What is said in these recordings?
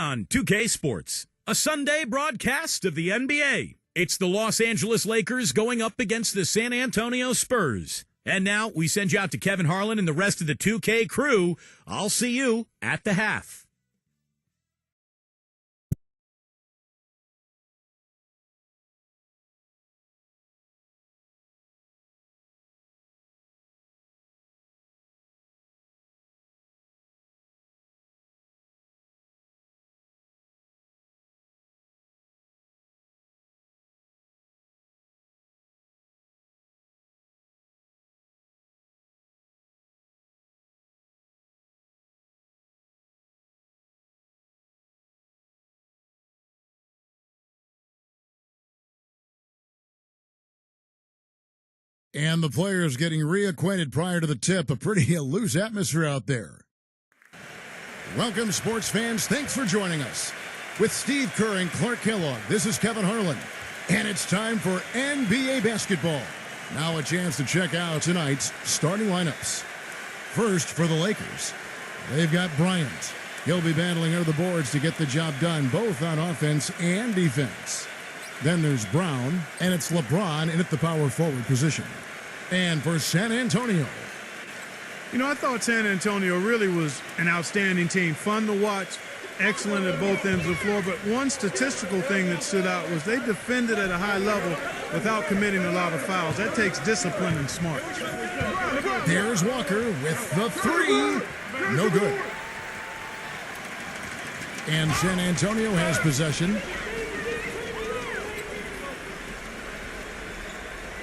on 2K Sports, a Sunday broadcast of the NBA. It's the Los Angeles Lakers going up against the San Antonio Spurs. And now we send you out to Kevin Harlan and the rest of the 2K crew. I'll see you at the half. And the players getting reacquainted prior to the tip. A pretty loose atmosphere out there. Welcome, sports fans. Thanks for joining us. With Steve Kerr and Clark Kellogg, this is Kevin Harlan. And it's time for NBA basketball. Now a chance to check out tonight's starting lineups. First for the Lakers, they've got Bryant. He'll be battling under the boards to get the job done, both on offense and defense. Then there's Brown, and it's LeBron in at the power forward position. And for San Antonio. You know, I thought San Antonio really was an outstanding team. Fun to watch, excellent at both ends of the floor. But one statistical thing that stood out was they defended at a high level without committing a lot of fouls. That takes discipline and smarts. There's Walker with the three. No good. And San Antonio has possession.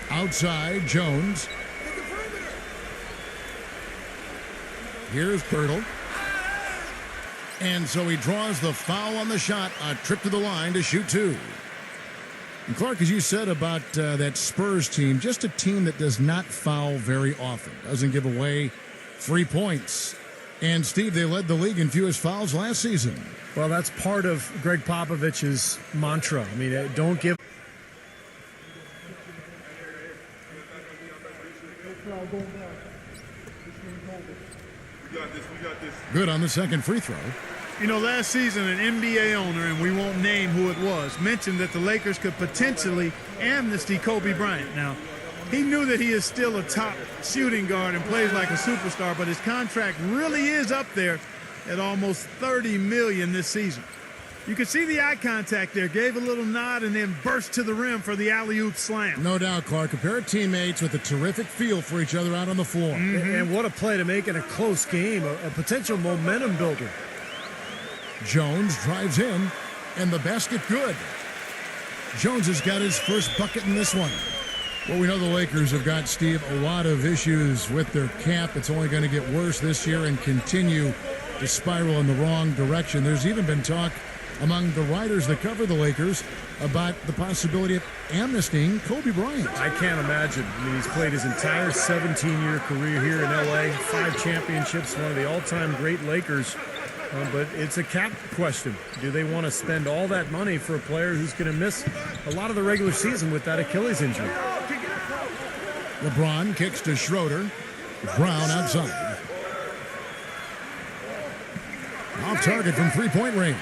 Outside, Jones. Here's Pirtle. And so he draws the foul on the shot. A trip to the line to shoot two. And Clark, as you said about that Spurs team, just a team that does not foul very often. Doesn't give away free points. And, Steve, they led the league in fewest fouls last season. Well, that's part of Greg Popovich's mantra. I mean, don't give. Good on the second free throw. You know, last season an NBA owner, and we won't name who it was, mentioned that the Lakers could potentially amnesty Kobe Bryant. Now, he knew that he is still a top shooting guard and plays like a superstar, but his contract really is up there at almost $30 million this season. You could see the eye contact there, gave a little nod, and then burst to the rim for the alley-oop slam. No doubt, Clark. A pair of teammates with a terrific feel for each other out on the floor. And what a play to make in a close game, a potential momentum builder. Jones drives in, and the basket good. Jones has got his first bucket in this one. Well, we know the Lakers have got, Steve, a lot of issues with their cap. It's only going to get worse this year and continue to spiral in the wrong direction. There's even been talk among the writers that cover the Lakers about the possibility of amnestying Kobe Bryant. I can't imagine. I mean, he's played his entire 17-year career here in L.A., 5 championships, one of the all-time great Lakers. But it's a cap question. Do they want to spend all that money for a player who's going to miss a lot of the regular season with that Achilles injury? LeBron kicks to Schroeder. Brown outside. Off target from three-point range.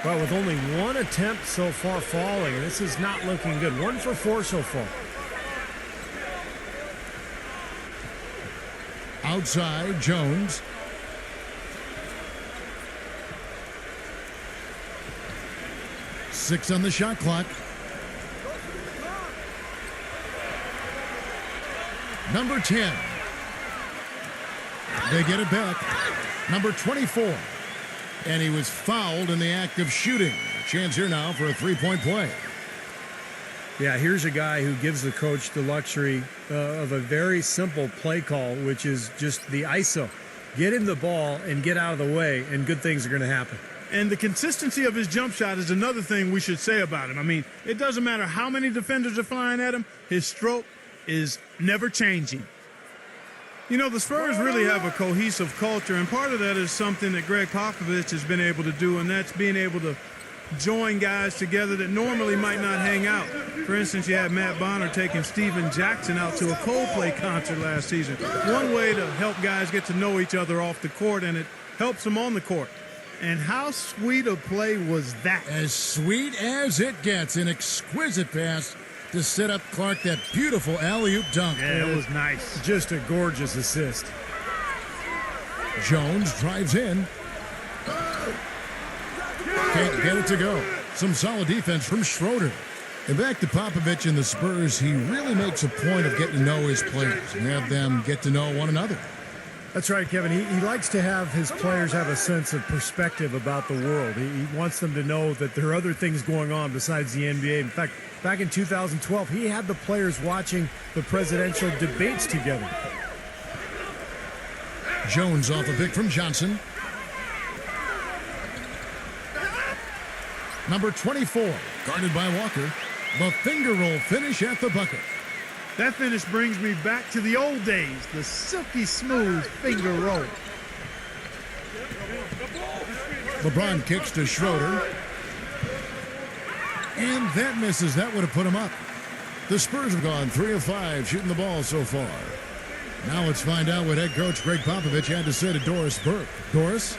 Well, with only one attempt so far falling, this is not looking good. 1 for 4 so far. Outside, Jones. Six on the shot clock. Number 10. They get it back. Number 24. And he was fouled in the act of shooting. Chance here now for a three-point play. Yeah, here's a guy who gives the coach the luxury of a very simple play call, which is just the ISO. Get him the ball and get out of the way, and good things are going to happen. And the consistency of his jump shot is another thing we should say about him. I mean, it doesn't matter how many defenders are flying at him, his stroke is never changing. You know, the Spurs really have a cohesive culture, and part of that is something that Greg Popovich has been able to do, and that's being able to join guys together that normally might not hang out. For instance, you had Matt Bonner taking Steven Jackson out to a Coldplay concert last season. One way to help guys get to know each other off the court, and it helps them on the court. And how sweet a play was that? As sweet as it gets. An exquisite pass to set up Clark that beautiful alley-oop dunk. Yeah, it was nice. Just a gorgeous assist. Jones drives in. Can't get it to go. Some solid defense from Schroeder. And back to Popovich and the Spurs, he really makes a point of getting to know his players and have them get to know one another. That's right, Kevin. He likes to have his players have a sense of perspective about the world. He wants them to know that there are other things going on besides the NBA. In fact, back in 2012, he had the players watching the presidential debates together. Jones off a pick from Johnson. Number 24, guarded by Walker. The finger roll finish at the bucket. That finish brings me back to the old days, the silky smooth finger roll. LeBron kicks to Schroeder. And that misses. That would have put him up. The Spurs have gone 3 of 5 shooting the ball so far. Now let's find out what head coach Greg Popovich had to say to Doris Burke. Doris?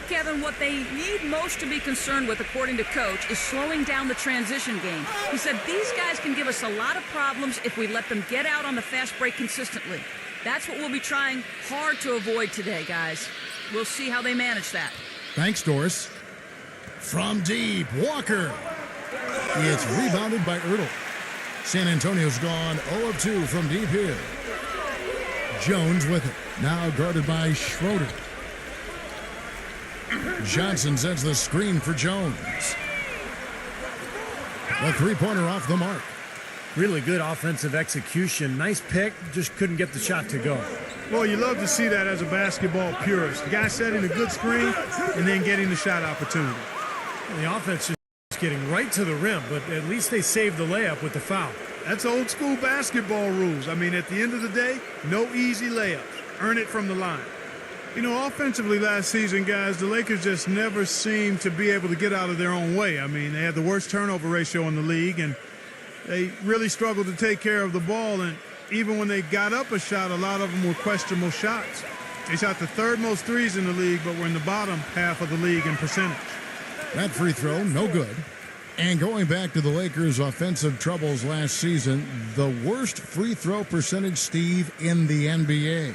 Kevin, what they need most to be concerned with, according to Coach, is slowing down the transition game. He said these guys can give us a lot of problems if we let them get out on the fast break consistently. That's what we'll be trying hard to avoid today, guys. We'll see how they manage that. Thanks, Doris. From deep, Walker. It's rebounded by Ertl. San Antonio's gone 0 of 2 from deep here. Jones with it. Now guarded by Schroeder. Johnson sends the screen for Jones. A three-pointer off the mark. Really good offensive execution. Nice pick, just couldn't get the shot to go. Well, you love to see that as a basketball purist. The guy setting a good screen and then getting the shot opportunity. The offense is getting right to the rim, but at least they saved the layup with the foul. That's old school basketball rules. I mean, at the end of the day, no easy layups. Earn it from the line. You know, offensively last season, guys, the Lakers just never seemed to be able to get out of their own way. I mean, they had the worst turnover ratio in the league, and they really struggled to take care of the ball. And even when they got up a shot, a lot of them were questionable shots. They shot the third most threes in the league, but were in the bottom half of the league in percentage. That free throw, no good. And going back to the Lakers' offensive troubles last season, the worst free throw percentage, Steve, in the NBA.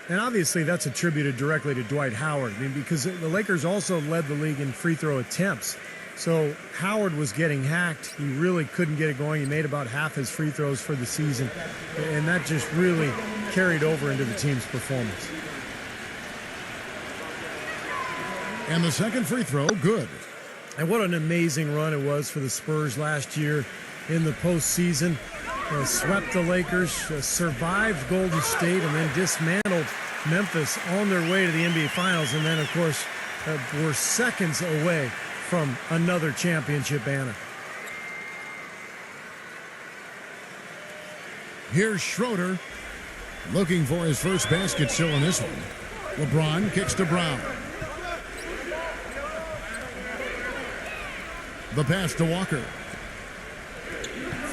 And obviously that's attributed directly to Dwight Howard. I mean, because the Lakers also led the league in free throw attempts. So Howard was getting hacked. He really couldn't get it going. He made about half his free throws for the season. And that just really carried over into the team's performance. And the second free throw, good. And what an amazing run it was for the Spurs last year in the postseason. Swept the Lakers, survived Golden State, and then dismantled Memphis on their way to the NBA Finals. And then, of course, were seconds away from another championship banner. Here's Schroeder looking for his first basket still in this one. LeBron kicks to Brown. The pass to Walker.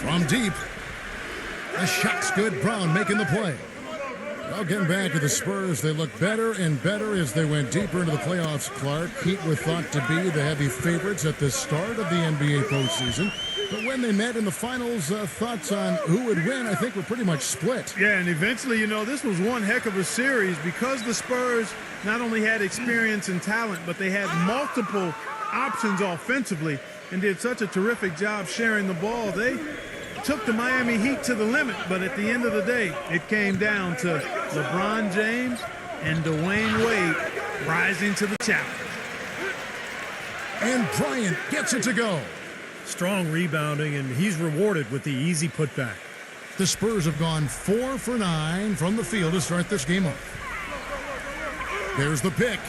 From deep. The shot's good. Brown making the play. Well, getting back to the Spurs, they look better and better as they went deeper into the playoffs, Clark. Heat were thought to be the heavy favorites at the start of the NBA postseason. But when they met in the finals, thoughts on who would win, I think, were pretty much split. Yeah, and eventually, you know, this was one heck of a series because the Spurs not only had experience and talent, but they had multiple options offensively and did such a terrific job sharing the ball. They took the Miami Heat to the limit, but at the end of the day, it came down to LeBron James and Dwayne Wade rising to the challenge. And Bryant gets it to go. Strong rebounding, and he's rewarded with the easy putback. The Spurs have gone 4 for 9 from the field to start this game off. There's the pick.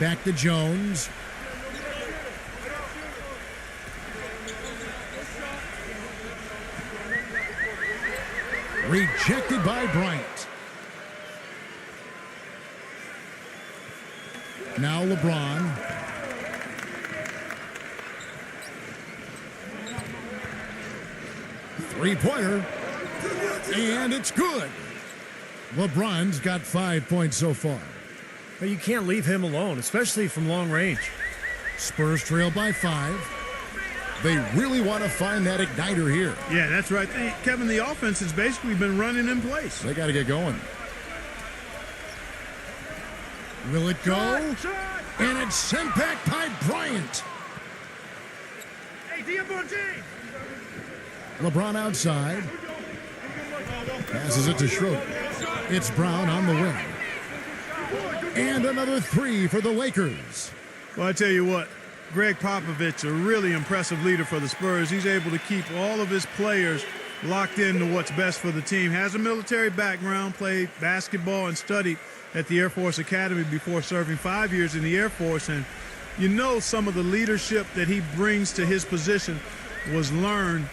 Back to Jones. Rejected by Bryant. Now LeBron. Three-pointer. And it's good. LeBron's got 5 points so far. But you can't leave him alone, especially from long range. Spurs trail by 5. They really want to find that igniter here. Yeah, that's right. Kevin, the offense has basically been running in place. They got to get going. Will it go? And it's sent back by Bryant. LeBron outside. Passes it to Schroeder. It's Brown on the wing. And another 3 for the Lakers. Well, I tell you what, Greg Popovich, a really impressive leader for the Spurs. He's able to keep all of his players locked into what's best for the team. Has a military background, played basketball and studied at the Air Force Academy before serving 5 years in the Air Force. And you know some of the leadership that he brings to his position was learned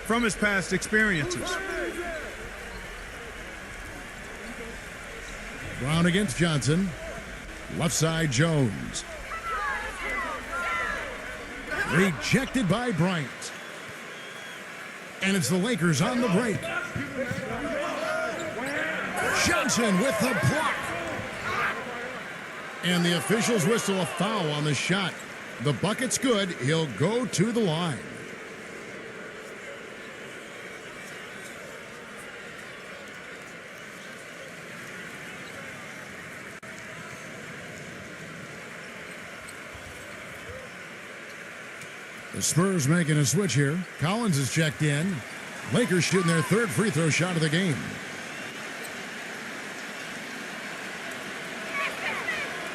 from his past experiences. Brown against Johnson. Left side, Jones. Rejected by Bryant. And it's the Lakers on the break. Johnson with the block. And the officials whistle a foul on the shot. The bucket's good. He'll go to the line. The Spurs making a switch here. Collins is checked in. Lakers shooting their 3rd free throw shot of the game.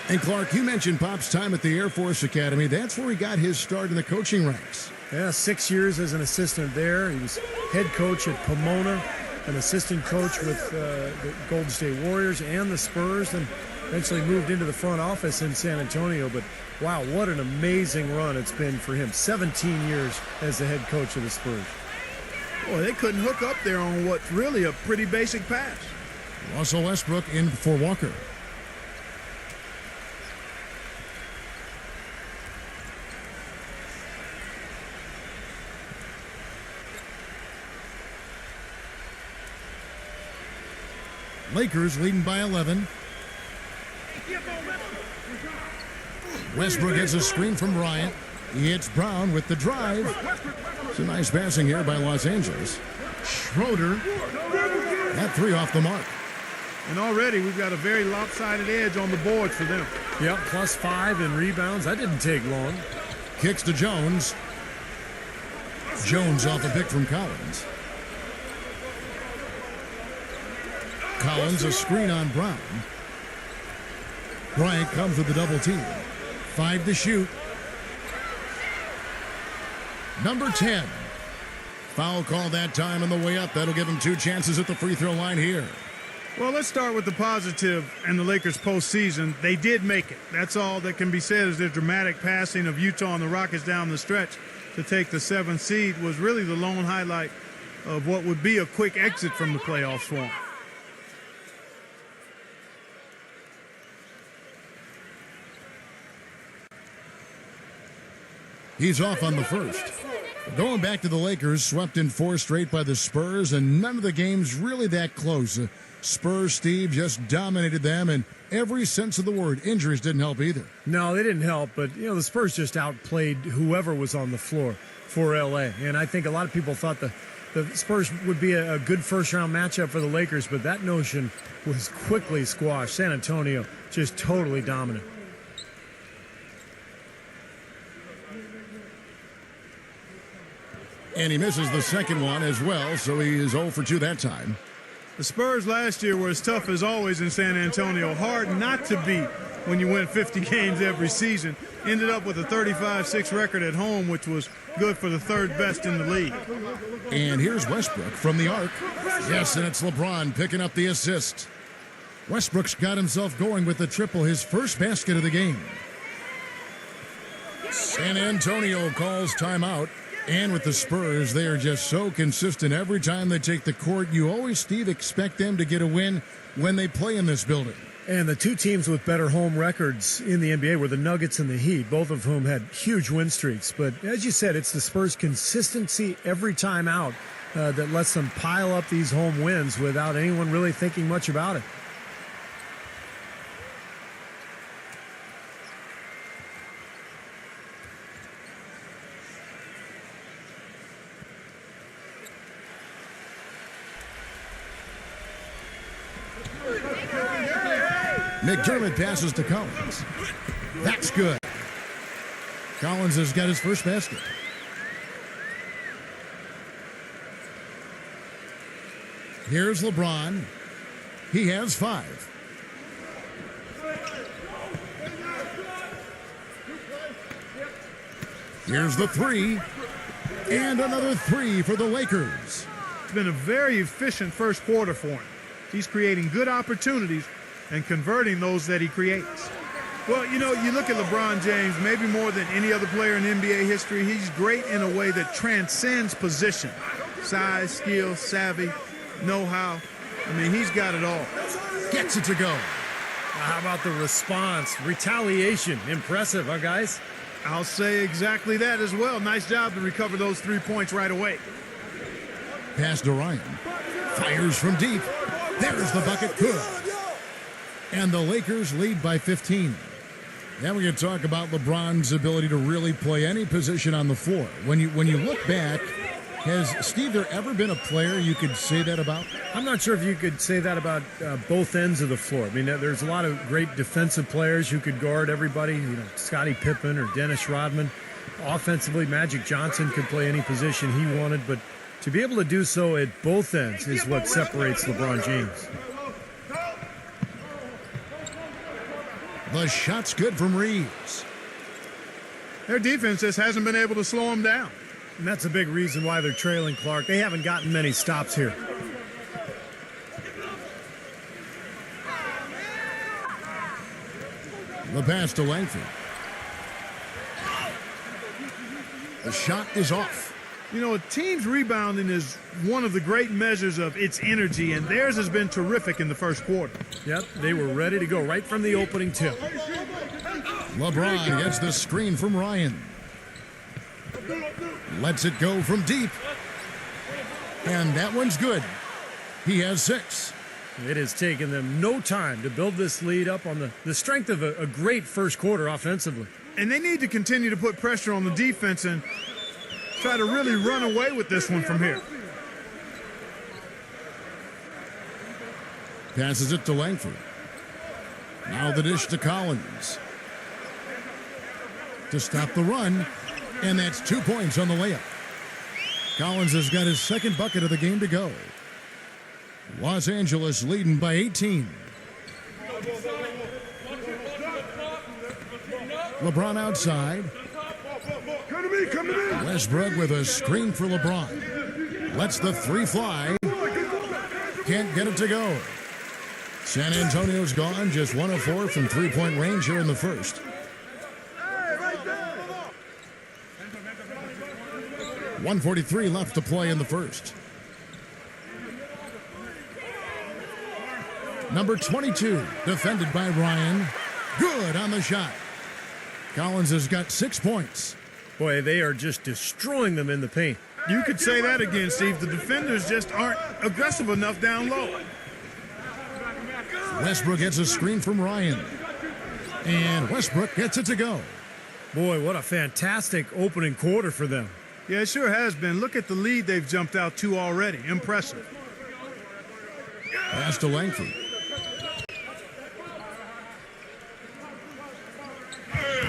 And Clark, you mentioned Pop's time at the Air Force Academy. That's where he got his start in the coaching ranks. Yeah, 6 years as an assistant there. He was head coach at Pomona, an assistant coach with the Golden State Warriors and the Spurs, and eventually moved into the front office in San Antonio. But wow, what an amazing run it's been for him. 17 years as the head coach of the Spurs. Boy, they couldn't hook up there on what's really a pretty basic pass. Russell Westbrook in for Walker. Lakers leading by 11. Westbrook gets a screen from Bryant. He hits Brown with the drive. It's a nice passing here by Los Angeles. Schroeder. That 3 off the mark. And already we've got a very lopsided edge on the board for them. Yep, +5 in rebounds. That didn't take long. Kicks to Jones. Jones off a pick from Collins. Collins a screen on Brown. Bryant comes with the double team. 5 to shoot. Number 10. Foul call that time on the way up. That'll give him 2 chances at the free throw line here. Well, let's start with the positive and the Lakers postseason. They did make it. That's all that can be said is their dramatic passing of Utah and the Rockets down the stretch to take the 7th seed was really the lone highlight of what would be a quick exit from the playoff swamp. He's off on the first. Going back to the Lakers, swept in 4 straight by the Spurs, and none of the games really that close. Spurs, Steve, just dominated them in every sense of the word. Injuries didn't help either. No, they didn't help, but, the Spurs just outplayed whoever was on the floor for L.A. And I think a lot of people thought the Spurs would be a good first-round matchup for the Lakers, but that notion was quickly squashed. San Antonio just totally dominant. And he misses the second one as well, so he is 0 for 2 that time. The Spurs last year were as tough as always in San Antonio. Hard not to beat when you win 50 games every season. Ended up with a 35-6 record at home, which was good for the 3rd best in the league. And here's Westbrook from the arc. Yes, and it's LeBron picking up the assist. Westbrook's got himself going with the triple, his first basket of the game. San Antonio calls timeout. And with the Spurs, they are just so consistent. Every time they take the court, you always, Steve, expect them to get a win when they play in this building. And the 2 teams with better home records in the NBA were the Nuggets and the Heat, both of whom had huge win streaks. But as you said, it's the Spurs' consistency every time out that lets them pile up these home wins without anyone really thinking much about it. McDermott passes to Collins. That's good. Collins has got his first basket. Here's LeBron. He has 5. Here's the 3. And another 3 for the Lakers. It's been a very efficient first quarter for him. He's creating good opportunities and converting those that he creates. Well, you know, you look at LeBron James, maybe more than any other player in NBA history, he's great in a way that transcends position. Size, skill, savvy, know-how. I mean, he's got it all. Gets it to go. How about the response? Retaliation. Impressive, huh, guys? I'll say exactly that as well. Nice job to recover those 3 points right away. Pass to Ryan. Fires from deep. There's the bucket. Good. And the Lakers lead by 15. Now we can talk about LeBron's ability to really play any position on the floor. When you look back, has Steve there ever been a player you could say that about? I'm not sure if you could say that about both ends of the floor. I mean, there's a lot of great defensive players who could guard everybody. You know, Scottie Pippen or Dennis Rodman. Offensively, Magic Johnson could play any position he wanted, but to be able to do so at both ends is what separates LeBron James. The shot's good from Reeves. Their defense just hasn't been able to slow him down. And that's a big reason why they're trailing Clark. They haven't gotten many stops here. The pass to Langford. The shot is off. You know, a team's rebounding is one of the great measures of its energy, and theirs has been terrific in the first quarter. Yep, they were ready to go right from the opening tip. LeBron gets the screen from Ryan. Lets it go from deep. And that one's good. He has 6. It has taken them no time to build this lead up on the strength of a great first quarter offensively. And they need to continue to put pressure on the defense and try to really run away with this one from here. Passes it to Langford. Now the dish to Collins. To stop the run. And that's 2 points on the layup. Collins has got his second bucket of the game to go. Los Angeles leading by 18. LeBron outside. Westbrook with a screen for LeBron. Lets the 3 fly. Can't get it to go. San Antonio's gone, just 1 of 4 from 3-point range here in the first. 1:43 left to play in the first. Number 22, defended by Ryan. Good on the shot. Collins has got 6 points. Boy, they are just destroying them in the paint. You could say that again, Steve. The defenders just aren't aggressive enough down low. Westbrook gets a screen from Ryan. And Westbrook gets it to go. Boy, what a fantastic opening quarter for them. Yeah, it sure has been. Look at the lead they've jumped out to already. Impressive. Pass to Langford.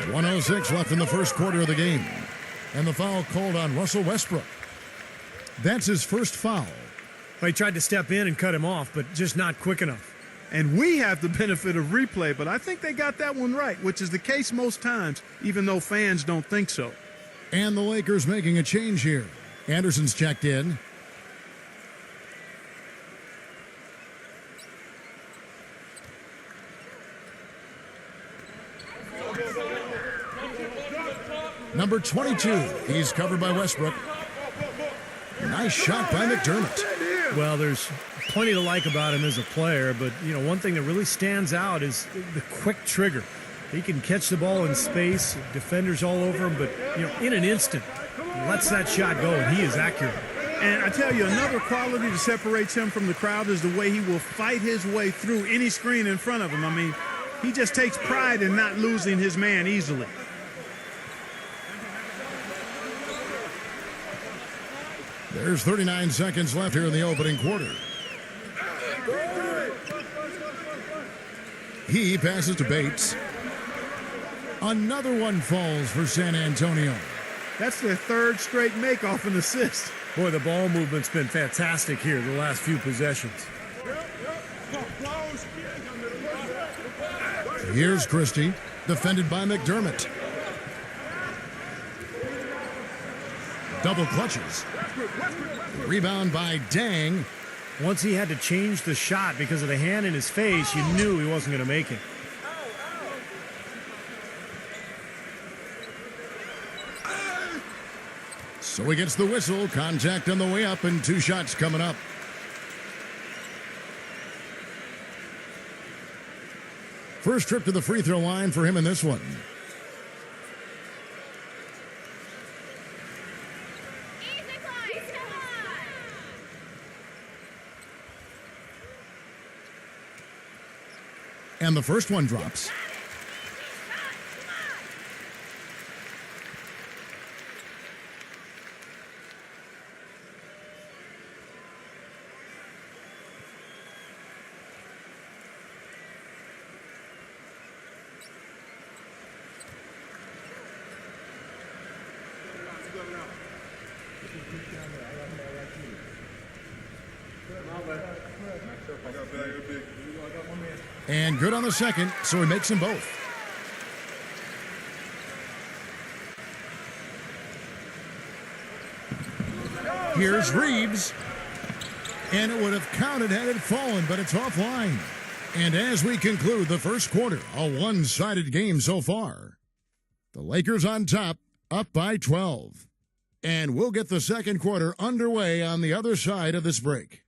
.106 left in the first quarter of the game. And the foul called on Russell Westbrook. That's his first foul. Well, he tried to step in and cut him off, but just not quick enough. And we have the benefit of replay, but I think they got that one right, which is the case most times, even though fans don't think so. And the Lakers making a change here. Anderson's checked in. Number 22. He's covered by Westbrook. Nice shot by McDermott. Well, there's plenty to like about him as a player, but, you know, one thing that really stands out is the quick trigger. He can catch the ball in space, defenders all over him, but, you know, in an instant, lets that shot go, and he is accurate. And I tell you, another quality that separates him from the crowd is the way he will fight his way through any screen in front of him. I mean, he just takes pride in not losing his man easily. There's 39 seconds left here in the opening quarter. He passes to Bates. Another one falls for San Antonio. That's their third straight make off an assist. Boy, the ball movement's been fantastic here the last few possessions. Here's Christie, defended by McDermott. Double clutches. Rebound by Dang. Once he had to change the shot because of the hand in his face, you knew he wasn't going to make it. So he gets the whistle. Contact on the way up and 2 shots coming up. First trip to the free throw line for him in this one. And the first one drops. And good on the second, so he makes them both. Here's Reeves. And it would have counted had it fallen, but it's offline. And as we conclude the first quarter, a one-sided game so far. The Lakers on top, up by 12. And we'll get the second quarter underway on the other side of this break.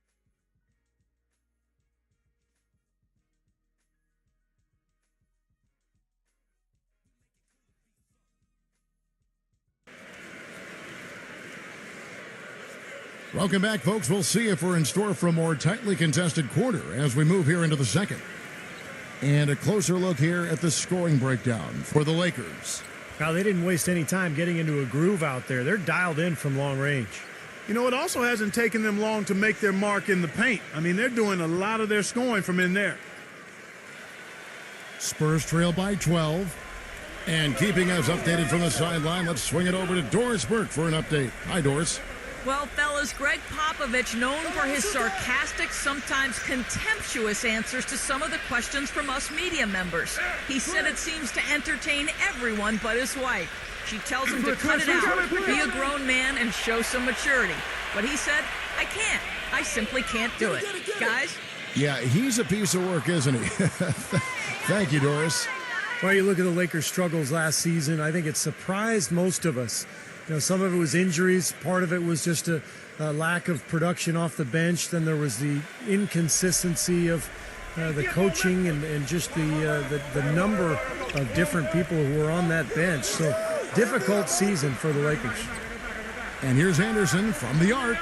Welcome back, folks. We'll see if we're in store for a more tightly contested quarter as we move here into the second. And a closer look here at the scoring breakdown for the Lakers. Now, they didn't waste any time getting into a groove out there. They're dialed in from long range. You know, it also hasn't taken them long to make their mark in the paint. I mean, they're doing a lot of their scoring from in there. Spurs trail by 12. And keeping us updated from the sideline, let's swing it over to Doris Burke for an update. Hi, Doris. Well, fellas, Greg Popovich, known for his sarcastic, sometimes contemptuous answers to some of the questions from us media members. He said it seems to entertain everyone but his wife. She tells him to cut it out, be a grown man, and show some maturity. But he said, I can't. I simply can't do it. Guys? Yeah, he's a piece of work, isn't he? Thank you, Doris. Well, you look at the Lakers' struggles last season, I think it surprised most of us. You know, some of it was injuries. Part of it was just a lack of production off the bench. Then there was the inconsistency of the coaching and just the number of different people who were on that bench. So difficult season for the Lakers. And here's Anderson from the arc.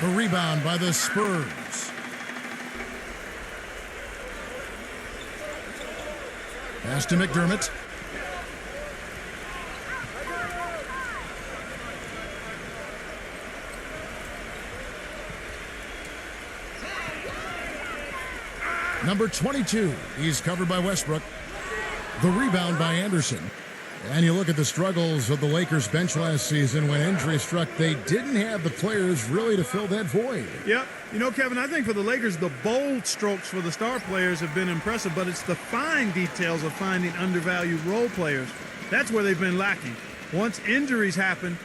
The rebound by the Spurs. Pass to McDermott. Number 22, he's covered by Westbrook. The rebound by Anderson. And you look at the struggles of the Lakers bench last season when injury struck. They didn't have the players really to fill that void. Yep. You know, Kevin, I think for the Lakers, the bold strokes for the star players have been impressive, but it's the fine details of finding undervalued role players. That's where they've been lacking. Once injuries happen,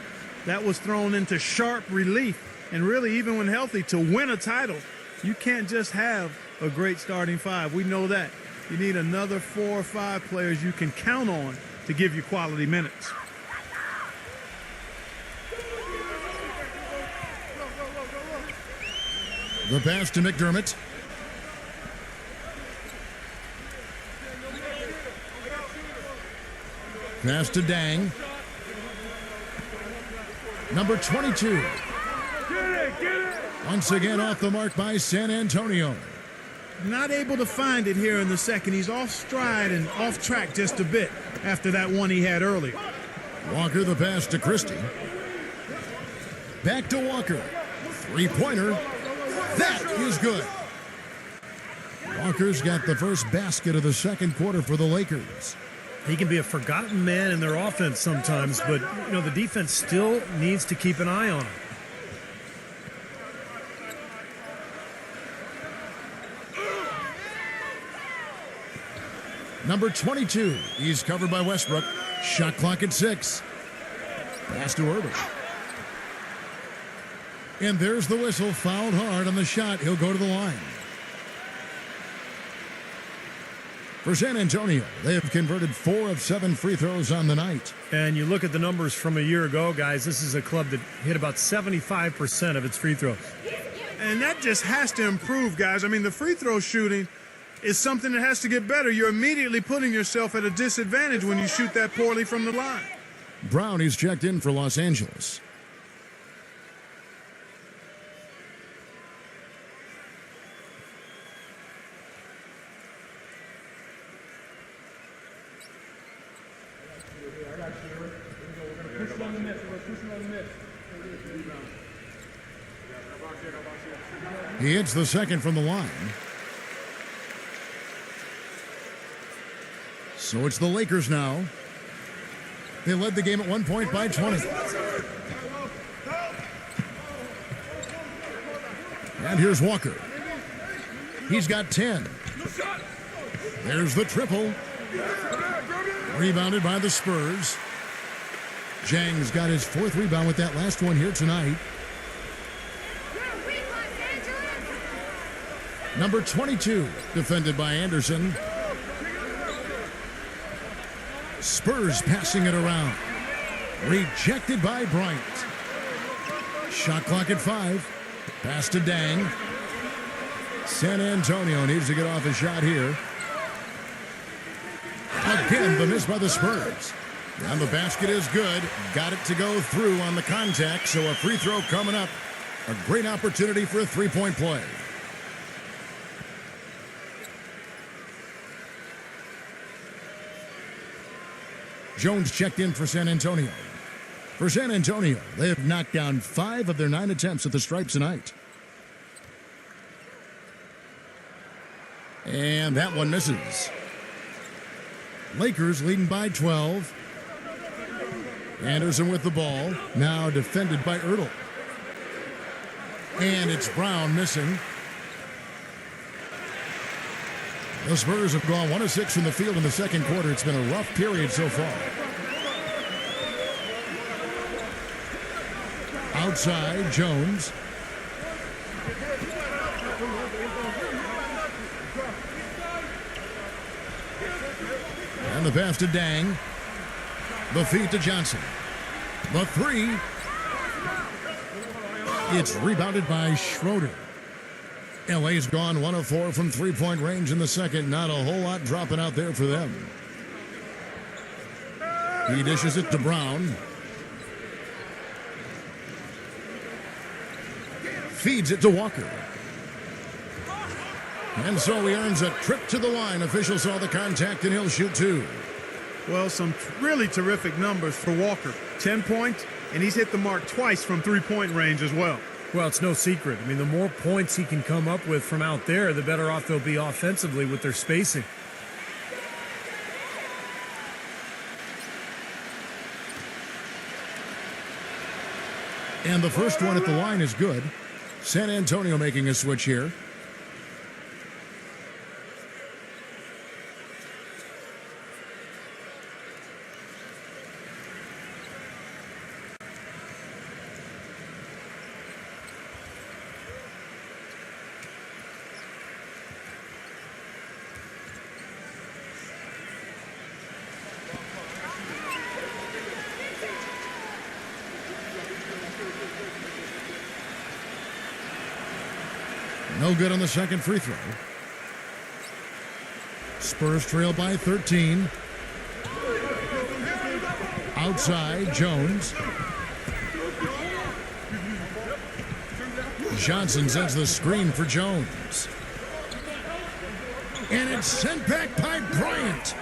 that was thrown into sharp relief. And really, even when healthy, to win a title, you can't just have a great starting five. We know that. You need another 4 or 5 players you can count on to give you quality minutes. The pass to McDermott. Pass to Dang. Number 22. Once again off the mark by San Antonio. Not able to find it here in the second. He's off stride and off track just a bit after that one he had earlier. Walker the pass to Christie. Back to Walker. Three-pointer. That is good. Walker's got the first basket of the second quarter for the Lakers. He can be a forgotten man in their offense sometimes, but the defense still needs to keep an eye on him. Number 22, he's covered by Westbrook. Shot clock at 6. Pass to Erbil. And there's the whistle, fouled hard on the shot. He'll go to the line. For San Antonio, they have converted 4 of 7 free throws on the night. And you look at the numbers from a year ago, guys, this is a club that hit about 75% of its free throws. And that just has to improve, guys. I mean, the free throw shooting is something that has to get better. You're immediately putting yourself at a disadvantage when you shoot that poorly from the line. Brown, he's checked in for Los Angeles. He hits the second from the line. So it's the Lakers now. They led the game at 1 point by 20. And here's Walker. He's got 10. There's the triple. Rebounded by the Spurs. Zhang's got his 4th rebound with that last one here tonight. Number 22, defended by Anderson. Spurs passing it around. Rejected by Bryant. Shot clock at 5. Pass to Dang. San Antonio needs to get off a shot here. Again, the miss by the Spurs. And the basket is good. Got it to go through on the contact, so a free throw coming up. A great opportunity for a three-point play. Jones checked in for San Antonio. For San Antonio, they have knocked down 5 of their 9 attempts at the stripes tonight. And that one misses. Lakers leading by 12. Anderson with the ball, now defended by Erbil. And it's Brown missing. The Spurs have gone 1 of 6 from the field in the second quarter. It's been a rough period so far. Outside, Jones. And the pass to Dang. The feed to Johnson. The 3. It's rebounded by Schroeder. LA's gone 1 of 4 from three-point range in the second. Not a whole lot dropping out there for them. He dishes it to Brown. Feeds it to Walker. And so he earns a trip to the line. Officials saw the contact and he'll shoot 2. Well, some really terrific numbers for Walker. 10 points, and he's hit the mark twice from three-point range as well. Well, it's no secret. I mean, the more points he can come up with from out there, the better off they'll be offensively with their spacing. And the first one at the line is good. San Antonio making a switch here. No good on the second free throw. Spurs trail by 13. Outside, Jones. Johnson sends the screen for Jones. And it's sent back by Bryant.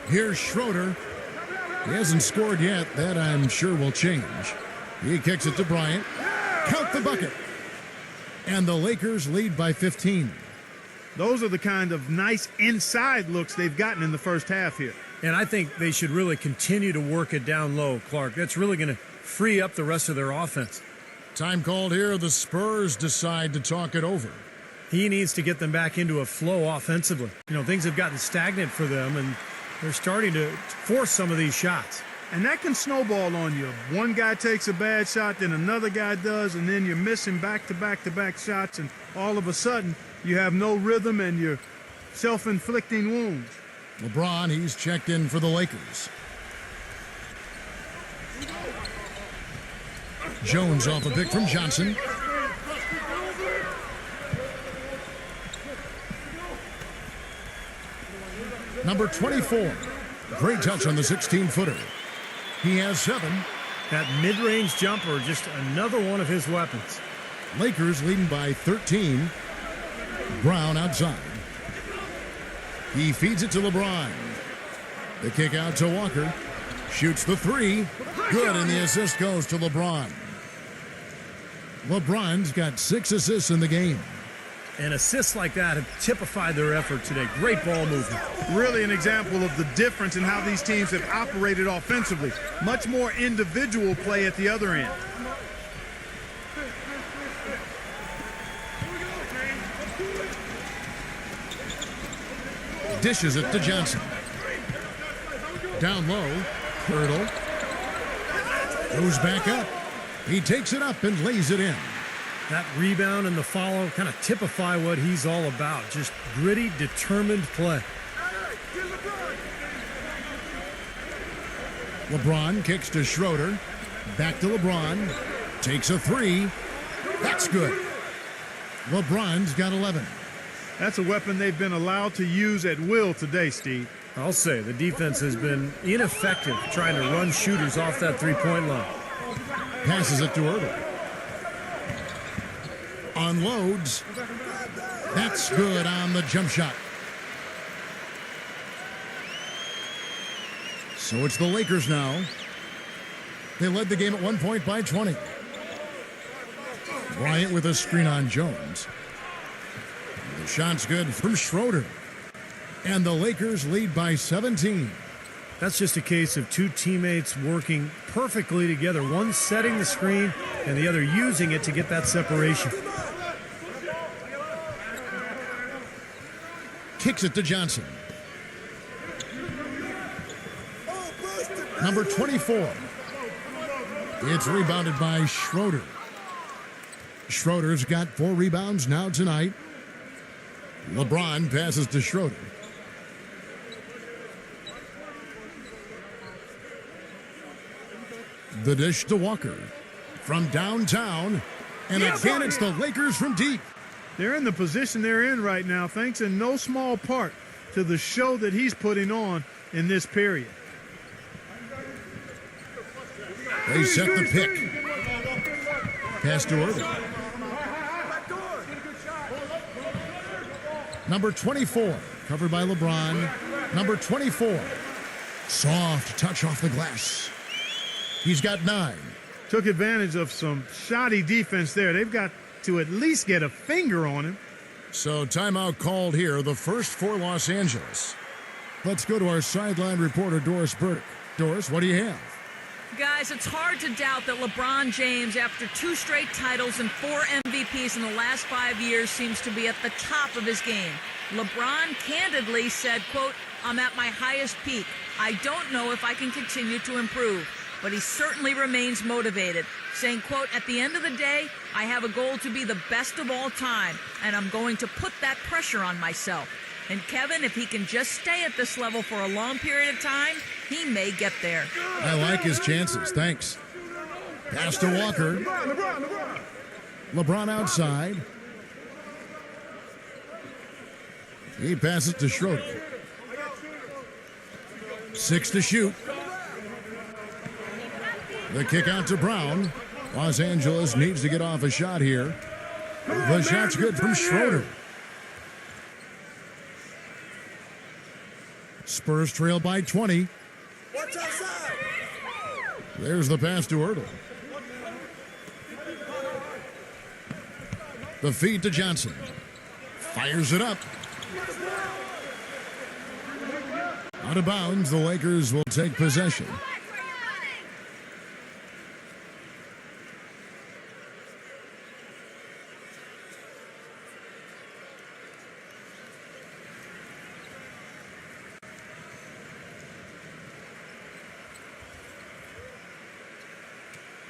Here's Schroeder. He hasn't scored yet. That, I'm sure, will change. He kicks it to Bryant. Count the bucket. And the Lakers lead by 15. Those are the kind of nice inside looks they've gotten in the first half here. And I think they should really continue to work it down low, Clark. That's really going to free up the rest of their offense. Time called here. The Spurs decide to talk it over. He needs to get them back into a flow offensively. You know, things have gotten stagnant for them, and they're starting to force some of these shots. And that can snowball on you. One guy takes a bad shot, then another guy does, and then you're missing back-to-back-to-back shots, and all of a sudden you have no rhythm and you're self-inflicting wounds. LeBron, he's checked in for the Lakers. Jones off a pick from Johnson. Number 24. Great touch on the 16-footer. He has 7. That mid-range jumper, just another one of his weapons. Lakers leading by 13. Brown outside. He feeds it to LeBron. The kick out to Walker. Shoots the 3. Good, and the assist goes to LeBron. LeBron's got 6 assists in the game. And assists like that have typified their effort today. Great ball movement. Really an example of the difference in how these teams have operated offensively. Much more individual play at the other end. Dishes it to Johnson. Down low. Hurdle. Goes back up. He takes it up and lays it in. That rebound and the follow kind of typify what he's all about. Just gritty, determined play. LeBron kicks to Schroeder. Back to LeBron. Takes a 3. That's good. LeBron's got 11. That's a weapon they've been allowed to use at will today, Steve. I'll say the defense has been ineffective trying to run shooters off that three-point line. Passes it to Hurdle. Unloads. That's good on the jump shot. So it's the Lakers now. They led the game at 1 point by 20. Bryant with a screen on Jones. The shot's good from Schroeder. And the Lakers lead by 17. That's just a case of two teammates working perfectly together. One setting the screen and the other using it to get that separation. Kicks it to Johnson. Number 24. It's rebounded by Schroeder. Schroeder's got 4 rebounds now tonight. LeBron passes to Schroeder. The dish to Walker. From downtown. And again, it's the Lakers from deep. They're in the position they're in right now, thanks in no small part to the show that he's putting on in this period. They set the pick. Pass to Irving. Number 24, covered by LeBron. Number 24, soft touch off the glass. He's got 9. Took advantage of some shoddy defense there. They've got to at least get a finger on him. So timeout called here, the first for Los Angeles. Let's go to our sideline reporter, Doris Burdick. Doris, what do you have? Guys, it's hard to doubt that LeBron James, after 2 straight titles and 4 MVPs in the last 5 years, seems to be at the top of his game. LeBron candidly said, quote, "I'm at my highest peak. I don't know if I can continue to improve." But he certainly remains motivated, saying, quote, "At the end of the day, I have a goal to be the best of all time, and I'm going to put that pressure on myself." And Kevin, if he can just stay at this level for a long period of time, he may get there. I like his chances. Thanks. Pass to Walker. LeBron outside. He passes to Schroeder. 6 to shoot. The kick out to Brown. Los Angeles needs to get off a shot here. The shot's good from Schroeder. Spurs trail by 20. There's the pass to Hurdle. The feed to Johnson. Fires it up. Out of bounds, the Lakers will take possession.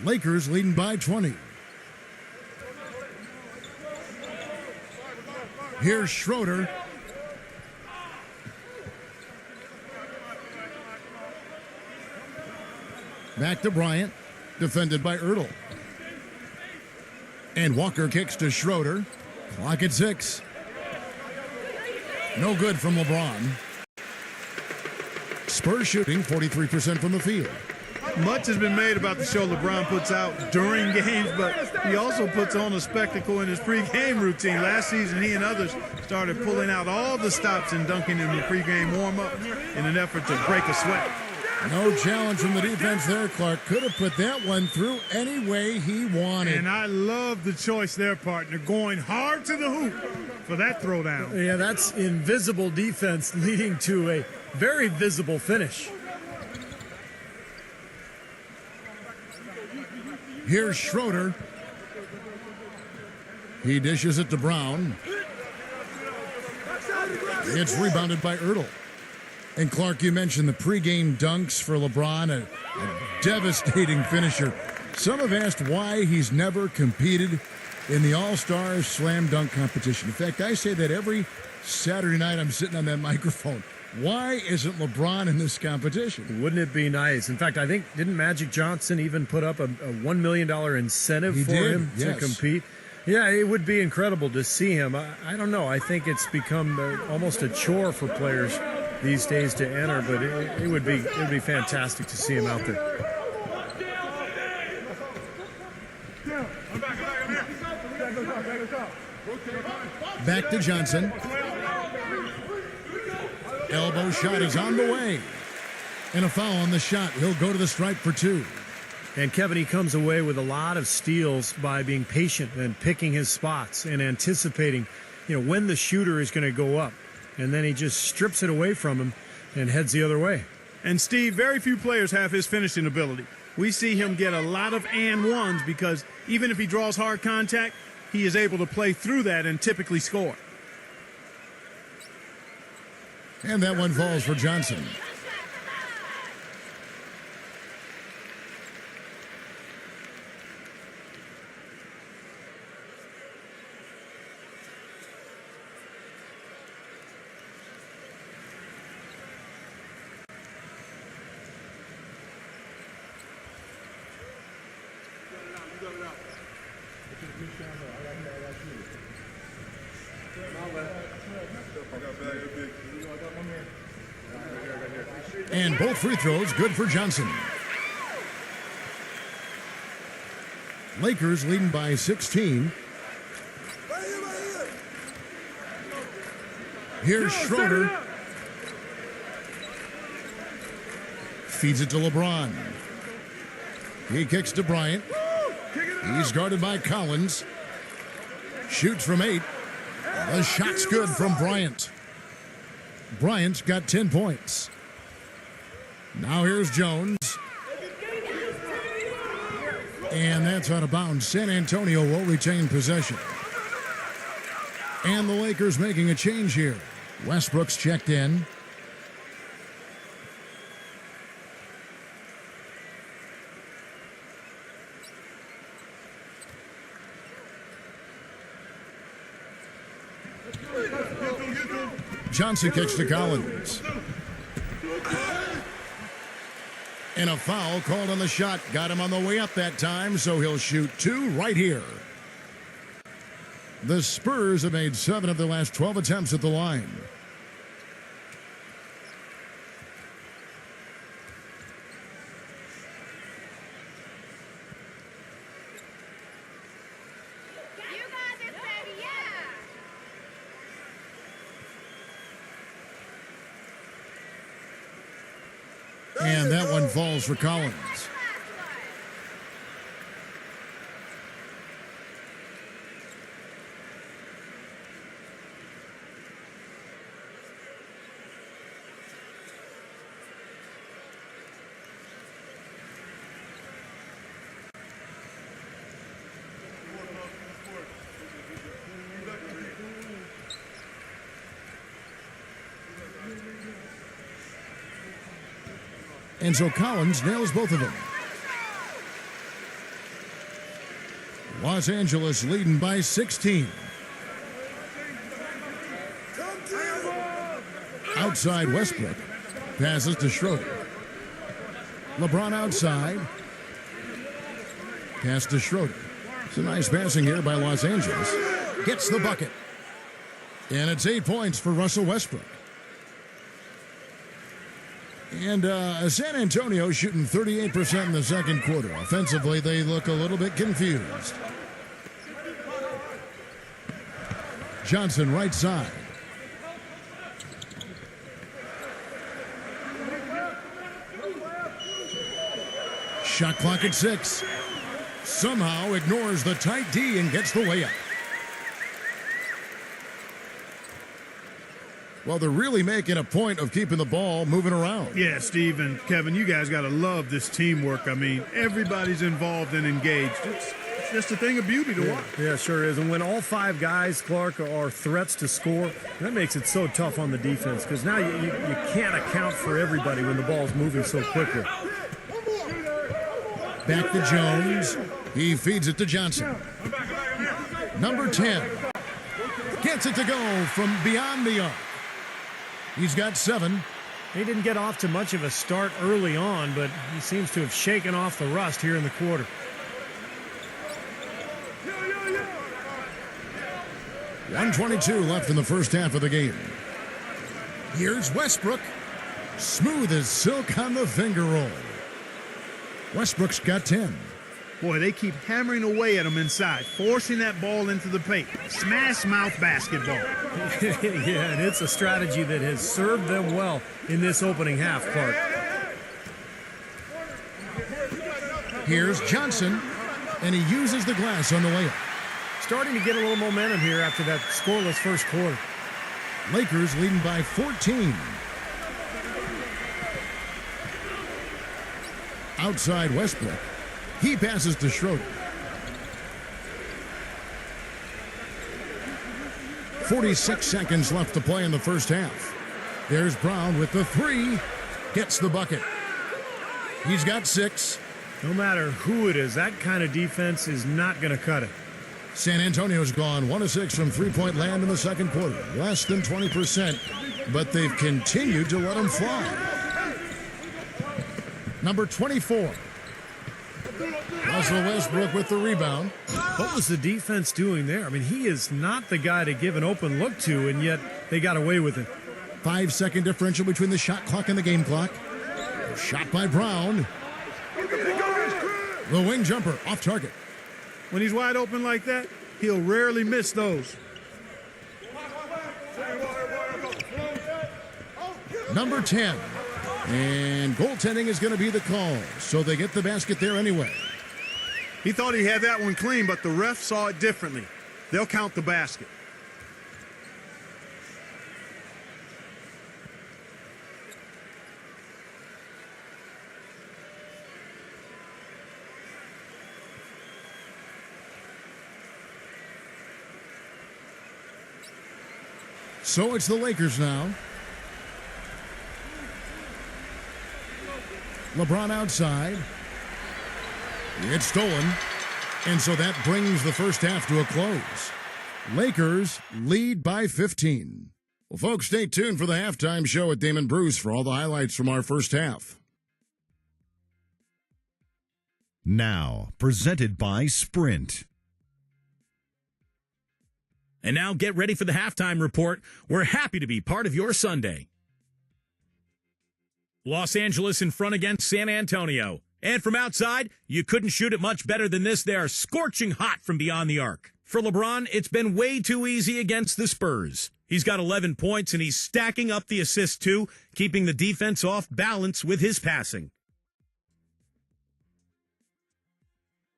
Lakers leading by 20. Here's Schroeder. Back to Bryant. Defended by Ertl. And Walker kicks to Schroeder. Clock at 6. No good from LeBron. Spurs shooting 43% from the field. Much has been made about the show LeBron puts out during games, but he also puts on a spectacle in his pregame routine. Last season, he and others started pulling out all the stops and dunking in the pregame warm-up in an effort to break a sweat. No challenge from the defense there, Clark. Could have put that one through any way he wanted. And I love the choice there, partner, going hard to the hoop for that throwdown. Yeah, that's invisible defense leading to a very visible finish. Here's Schroeder. He dishes it to Brown. It's rebounded by Ertl. And Clark, you mentioned the pregame dunks for LeBron, a devastating finisher. Some have asked why he's never competed in the All-Star Slam Dunk competition. In fact, I say that every Saturday night I'm sitting on that microphone. Why isn't LeBron in this competition? Wouldn't it be nice? In fact, I think, didn't Magic Johnson even put up a $1 million incentive him to compete? Yeah, it would be incredible to see him. I don't know. I think it's become almost a chore for players these days to enter, but it would be fantastic to see him out there. Back to Johnson. Elbow shot is on the way. And a foul on the shot. He'll go to the stripe for 2. And Kevin, he comes away with a lot of steals by being patient and picking his spots and anticipating, when the shooter is going to go up. And then he just strips it away from him and heads the other way. And Steve, very few players have his finishing ability. We see him get a lot of and ones because even if he draws hard contact, he is able to play through that and typically score. And that one falls for Johnson. And both free throws good for Johnson. Lakers leading by 16. Here's Schroeder. Feeds it to LeBron. He kicks to Bryant. He's guarded by Collins. Shoots from 8. The shot's good from Bryant. Bryant's got 10 points. Now here's Jones. And that's out of bounds. San Antonio will retain possession. And the Lakers making a change here. Westbrook's checked in. Johnson kicks to Collins. And a foul called on the shot. Got him on the way up that time, so he'll shoot 2 right here. The Spurs have made 7 of their last 12 attempts at the line. And that one falls for Collins. And so Collins nails both of them. Los Angeles leading by 16. Outside Westbrook. Passes to Schroeder. LeBron outside. Pass to Schroeder. It's a nice passing here by Los Angeles. Gets the bucket. And it's 8 points for Russell Westbrook. And San Antonio shooting 38% in the second quarter. Offensively, they look a little bit confused. Johnson right side. Shot clock at 6. Somehow ignores the tight D and gets the layup. Well, they're really making a point of keeping the ball moving around. Yeah, Steve and Kevin, you guys got to love this teamwork. I mean, everybody's involved and engaged. It's just a thing of beauty to watch. Yeah, sure is. And when all 5 guys, Clark, are threats to score, that makes it so tough on the defense because now you can't account for everybody when the ball's moving so quickly. Back to Jones. He feeds it to Johnson. Number 10. Gets it to go from beyond the arc. He's got 7. He didn't get off to much of a start early on, but he seems to have shaken off the rust here in the quarter. .122 left in the first half of the game. Here's Westbrook. Smooth as silk on the finger roll. Westbrook's got 10. Boy, they keep hammering away at him inside, forcing that ball into the paint. Smash mouth basketball. Yeah, and it's a strategy that has served them well in this opening half, Clark. Here's Johnson, and he uses the glass on the layup. Starting to get a little momentum here after that scoreless first quarter. Lakers leading by 14. Outside Westbrook. He passes to Schroeder. 46 seconds left to play in the first half. There's Brown with the 3. Gets the bucket. He's got 6. No matter who it is, that kind of defense is not going to cut it. San Antonio's gone 1 of 6 from three-point land in the second quarter. Less than 20%, but they've continued to let them fly. Number 24. Russell Westbrook with the rebound. What was the defense doing there? I mean, he is not the guy to give an open look to, and yet they got away with it. 5-second differential between the shot clock and the game clock. Shot by Brown. The wing jumper off target. When he's wide open like that, he'll rarely miss those. Number 10. And goaltending is going to be the call, so they get the basket there anyway. He thought he had that one clean, but the ref saw it differently. They'll count the basket. So it's the Lakers now. LeBron outside. It's stolen. And so that brings the first half to a close. Lakers lead by 15. Well, folks, stay tuned for the halftime show at Damon Bruce for all the highlights from our first half. Now, presented by Sprint. And now get ready for the halftime report. We're happy to be part of your Sunday. Los Angeles in front against San Antonio. And from outside, you couldn't shoot it much better than this. They are scorching hot from beyond the arc. For LeBron, it's been way too easy against the Spurs. He's got 11 points, and he's stacking up the assists too, keeping the defense off balance with his passing.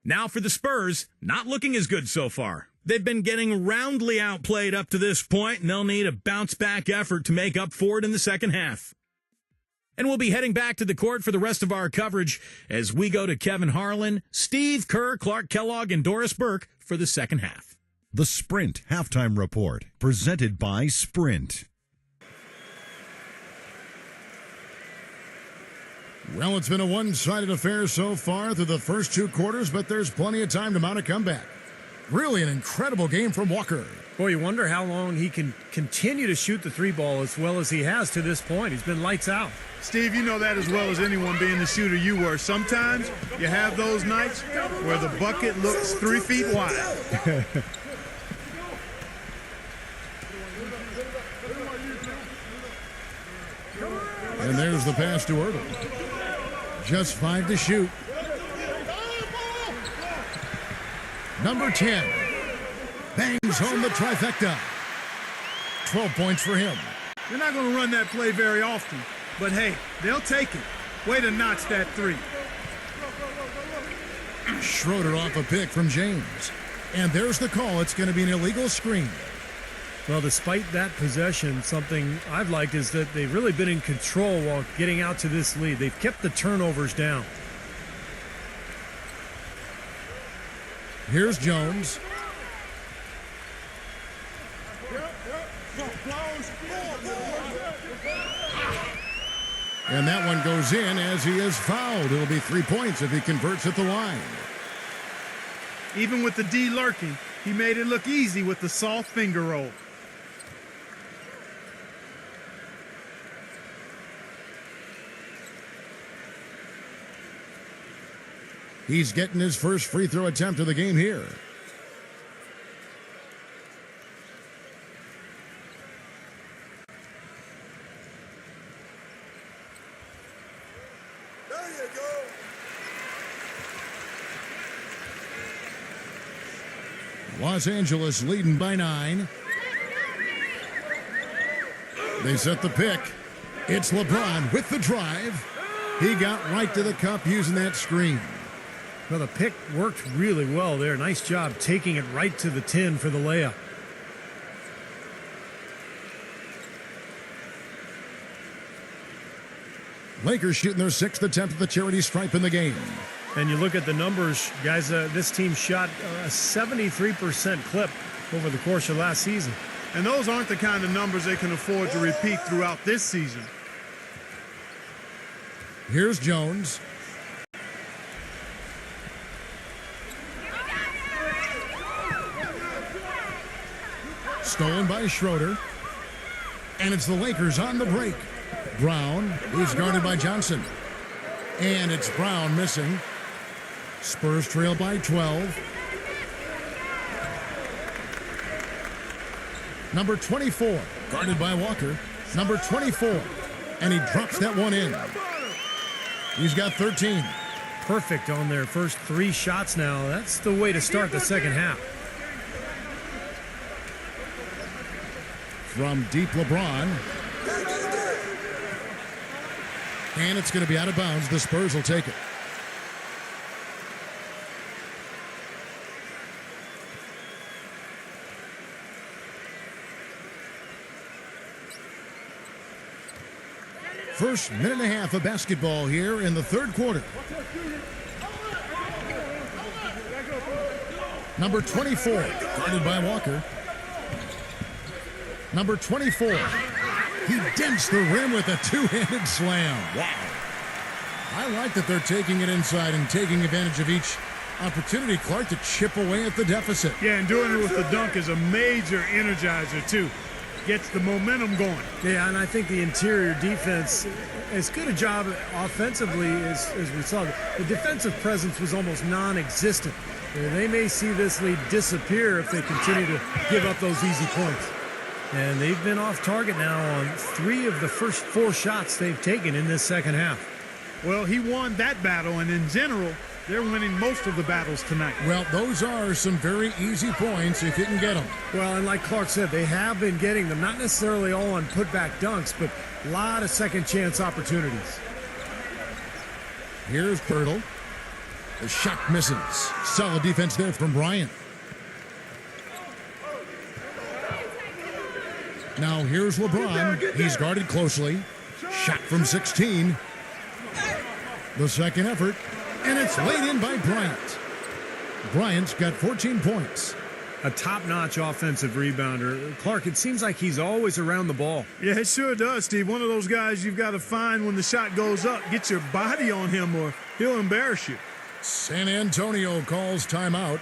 Now for the Spurs, not looking as good so far. They've been getting roundly outplayed up to this point, and they'll need a bounce-back effort to make up for it in the second half. And we'll be heading back to the court for the rest of our coverage as we go to Kevin Harlan, Steve Kerr, Clark Kellogg, and Doris Burke for the second half. The Sprint Halftime Report, presented by Sprint. Well, it's been a one-sided affair so far through the first 2 quarters, but there's plenty of time to mount a comeback. Really an incredible game from Walker. Boy, you wonder how long he can continue to shoot the 3-ball as well as he has to this point. He's been lights out. Steve, you know that as well as anyone, being the shooter you were. Sometimes you have those nights where the bucket looks 3 feet wide. And there's the pass to Ertl. Just 5 to shoot. Number 10 bangs home the trifecta. 12 points for him. They're not going to run that play very often, but hey, they'll take it. Way to notch that 3. Schroeder off a pick from James. And there's the call. It's going to be an illegal screen. Well, despite that possession, something I've liked is that they've really been in control while getting out to this lead. They've kept the turnovers down. Here's Jones. And that one goes in as he is fouled. It'll be 3 points if he converts at the line. Even with the D lurking, he made it look easy with the soft finger roll. He's getting his first free throw attempt of the game here. There you go. Los Angeles leading by 9. They set the pick. It's LeBron with the drive. He got right to the cup using that screen. Well, the pick worked really well there. Nice job taking it right to the tin for the layup. Lakers shooting their 6th attempt at the charity stripe in the game. And you look at the numbers, guys, this team shot a 73% clip over the course of last season. And those aren't the kind of numbers they can afford to repeat throughout this season. Here's Jones. Stolen by Schroeder. And it's the Lakers on the break. Brown is guarded by Johnson. And it's Brown missing. Spurs trail by 12. Number 24, guarded by Walker. Number 24. And he drops that one in. He's got 13. Perfect on their first 3 shots now. That's the way to start the second half. From deep, LeBron. And it's going to be out of bounds. The Spurs will take it. First minute and a half of basketball here in the third quarter. Number 24, guarded by Walker. Number 24. He dents the rim with a 2-handed slam. Wow. I like that they're taking it inside and taking advantage of each opportunity, Clark, to chip away at the deficit. Yeah, and doing it with the dunk is a major energizer, too. Gets the momentum going. Yeah, and I think the interior defense, as good a job offensively as we saw, the defensive presence was almost non-existent. They may see this lead disappear if they continue to give up those easy points. And they've been off target now on 3 of the first 4 shots they've taken in this second half. Well, he won that battle, and in general, they're winning most of the battles tonight. Well, those are some very easy points if you can get them. Well, and like Clark said, they have been getting them, not necessarily all on putback dunks, but a lot of second chance opportunities. Here's Ertl. The shot misses. Solid defense there from Bryant. Now here's LeBron. He's guarded closely. Shot from 16. The second effort. And it's laid in by Bryant. Bryant's got 14 points. a top-notch offensive rebounder. Clark, it seems like he's always around the ball. Yeah, it sure does, Steve. One of those guys you've got to find when the shot goes up. Get your body on him or he'll embarrass you. San Antonio calls timeout.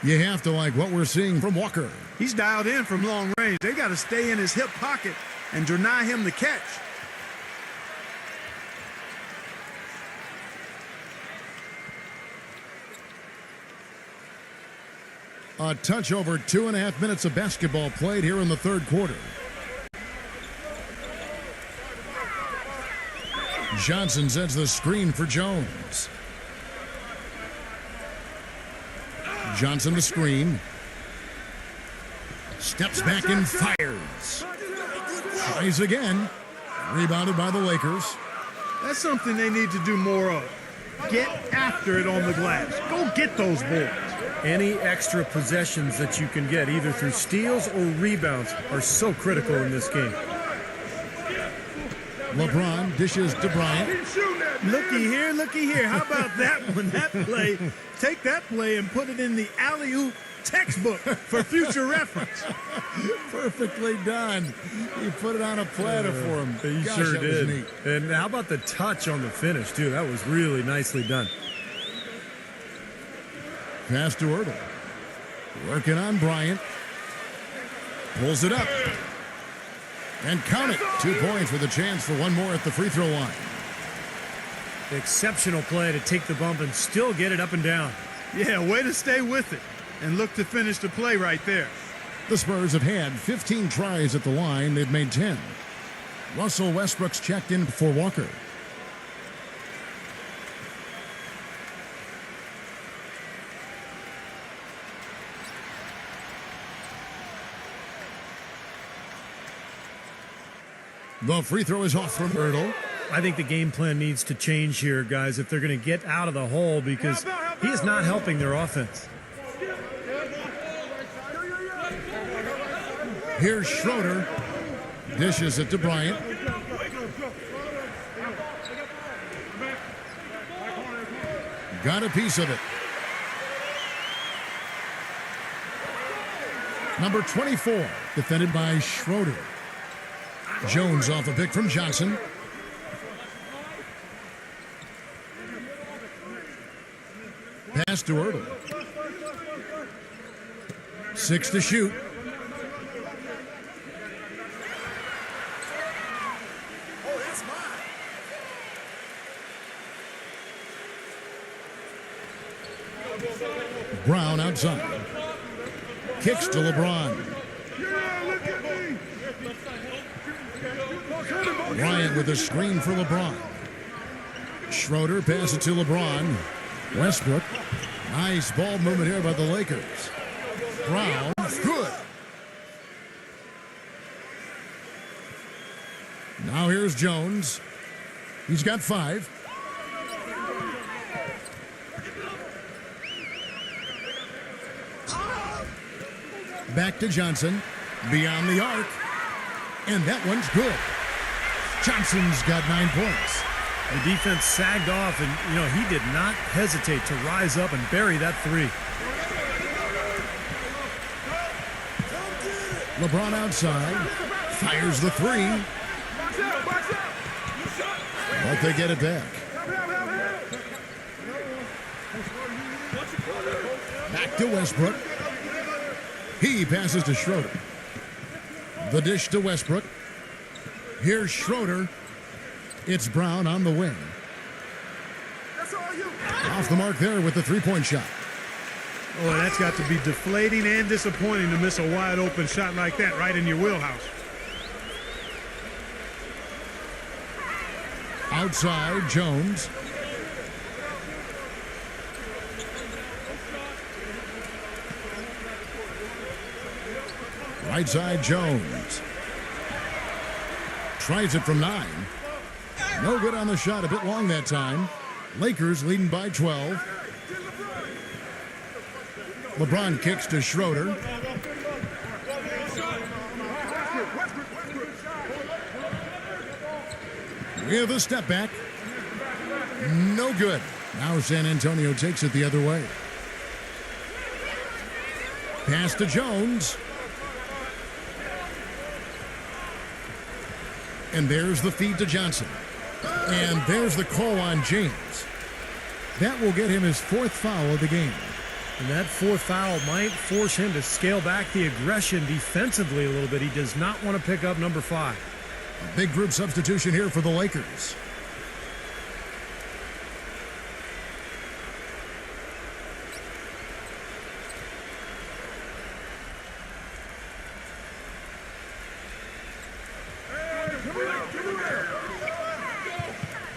You have to like what we're seeing from Walker. He's dialed in from long range. They got to stay in his hip pocket and deny him the catch. A touch over 2.5 minutes of basketball played here in the third quarter. Johnson sends the screen for Jones. Johnson the screen. Steps back and fires. Tries again. Rebounded by the Lakers. That's something they need to do more of. Get after it on the glass. Go get those boards. Any extra possessions that you can get, either through steals or rebounds, are so critical in this game. LeBron dishes to Bryant. Looky here. How about that one? That play. Take that play and put it in the alley-oop textbook for future reference. Perfectly done. He put it on a platter for him. He Gosh, sure that did. was neat. And how about the touch on the finish, too? That was really nicely done. Pass to Ertl. Working on Bryant. Pulls it up. And count it. 2 points with a chance for one more at the free throw line. Exceptional play to take the bump and still get it up and down. Yeah, way to stay with it and look to finish the play right there. The Spurs have had 15 tries at the line. They've made 10. Russell Westbrook's checked in for Walker. The free throw is off from Ertl. I think the game plan needs to change here, guys, if they're going to get out of the hole, because he is not helping their offense. Here's Schroeder. Dishes it to Bryant. Got a piece of it. Number 24, defended by Schroeder. Jones off a pick from Johnson. Pass to Ertl. 6 to shoot. Brown outside. Kicks to LeBron. Bryant with a screen for LeBron. Schroeder passes it to LeBron. Westbrook. Nice ball movement here by the Lakers. Brown. Good. Now here's Jones. He's got 5. Back to Johnson. Beyond the arc. And that one's good. Johnson's got 9 points. The defense sagged off, and, he did not hesitate to rise up and bury that 3. LeBron outside. Fires the 3. But they get it back. Back to Westbrook. He passes to Schroeder. The dish to Westbrook. Here's Schroeder. It's Brown on the wing. Off the mark there with the 3-point shot. Oh, that's got to be deflating and disappointing to miss a wide open shot like that right in your wheelhouse. Outside, Jones. Right side, Jones. Tries it from 9. No good on the shot. A bit long that time. Lakers leading by 12. LeBron kicks to Schroeder. With a step back. No good. Now San Antonio takes it the other way. Pass to Jones. And there's the feed to Johnson. And there's the call on James. That will get him his 4th foul of the game. And that 4th foul might force him to scale back the aggression defensively a little bit. He does not want to pick up number 5. A big group substitution here for the Lakers.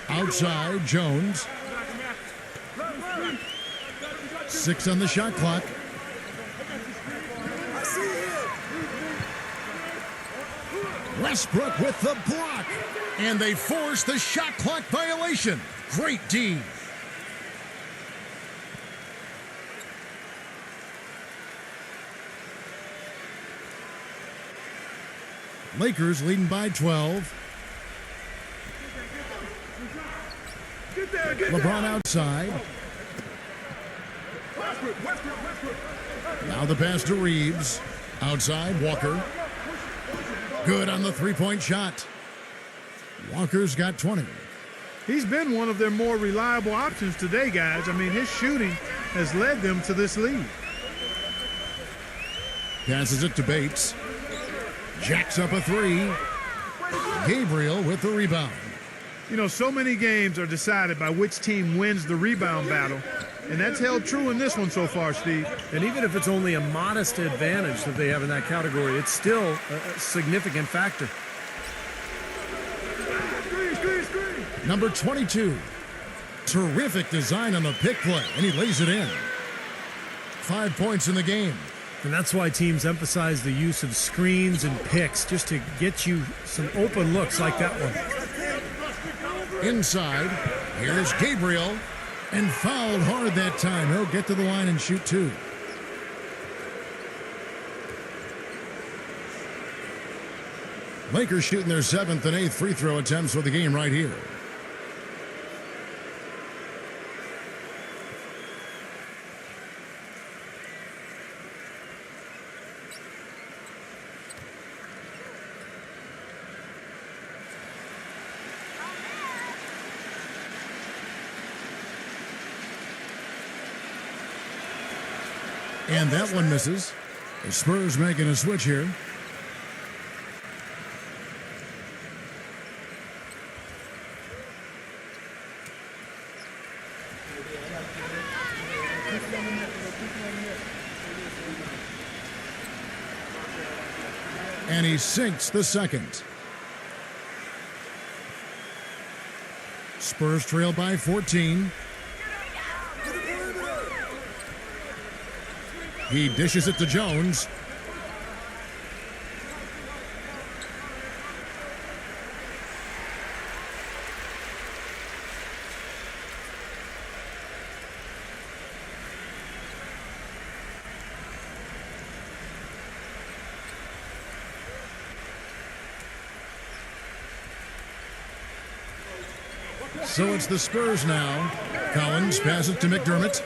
Outside, Jones. 6 on the shot clock. Westbrook with the block. And they force the shot clock violation. Great D. Lakers leading by 12. LeBron outside. Now the pass to Reeves. Outside, Walker. Good on the three-point shot. Walker's got 20. He's been one of their more reliable options today, guys. I mean, his shooting has led them to this lead. Passes it to Bates. Jacks up a 3. Gabriel with the rebound. You know, so many games are decided by which team wins the rebound battle, and that's held true in this one so far, Steve. And even if it's only a modest advantage that they have in that category, it's still a significant factor. Number 22. Terrific design on the pick play, and he lays it in. 5 points in the game. And that's why teams emphasize the use of screens and picks, just to get you some open looks like that one. Inside, here's Gabriel, and fouled hard that time. He'll get to the line and shoot 2. Lakers shooting their 7th and 8th free throw attempts for the game right here. And that one misses. The Spurs making a switch here. And he sinks the second. Spurs trail by 14. He dishes it to Jones. So it's the Spurs now. Collins passes it to McDermott.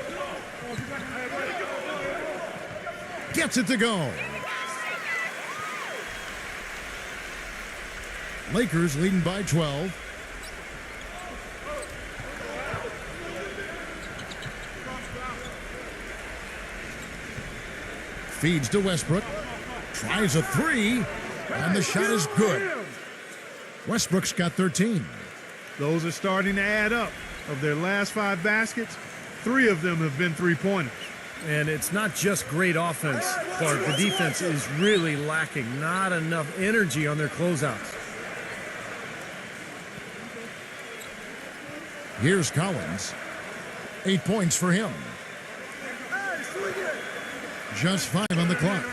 Gets it to go. Lakers leading by 12. Feeds to Westbrook. Tries a 3. And the shot is good. Westbrook's got 13. Those are starting to add up. Of their last 5 baskets, 3 of them have been three-pointers. And it's not just great offense, Clark. The defense is really lacking. Not enough energy on their closeouts. Here's Collins. 8 points for him. Just 5 on the clock.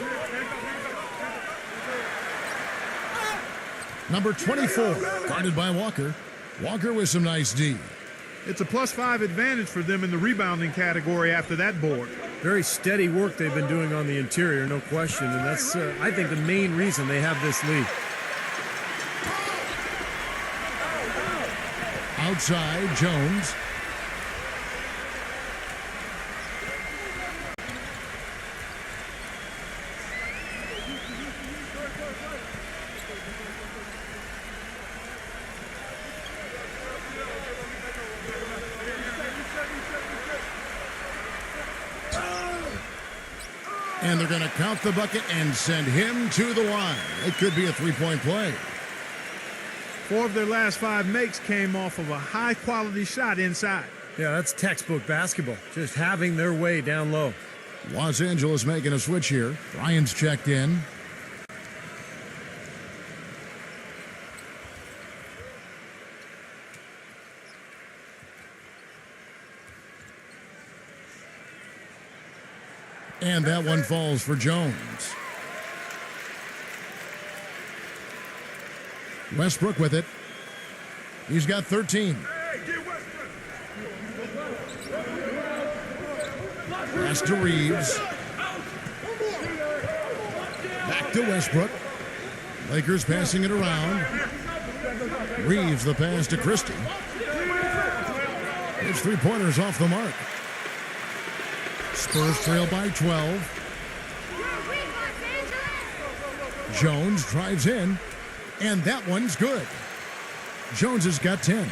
Number 24, guarded by Walker. Walker with some nice D. It's a +5 advantage for them in the rebounding category after that board. Very steady work they've been doing on the interior, no question. And that's, I think, the main reason they have this lead. Outside, Jones. And they're going to count the bucket and send him to the line. It could be a three-point play. 4 of their last 5 makes came off of a high-quality shot inside. Yeah, that's textbook basketball, just having their way down low. Los Angeles making a switch here. Bryant's checked in. And that one falls for Jones. Westbrook with it. He's got 13. Pass to Reeves. Back to Westbrook. Lakers passing it around. Reeves the pass to Christie. His three-pointers off the mark. Spurs trail by 12. Jones drives in, and that one's good. Jones has got 10.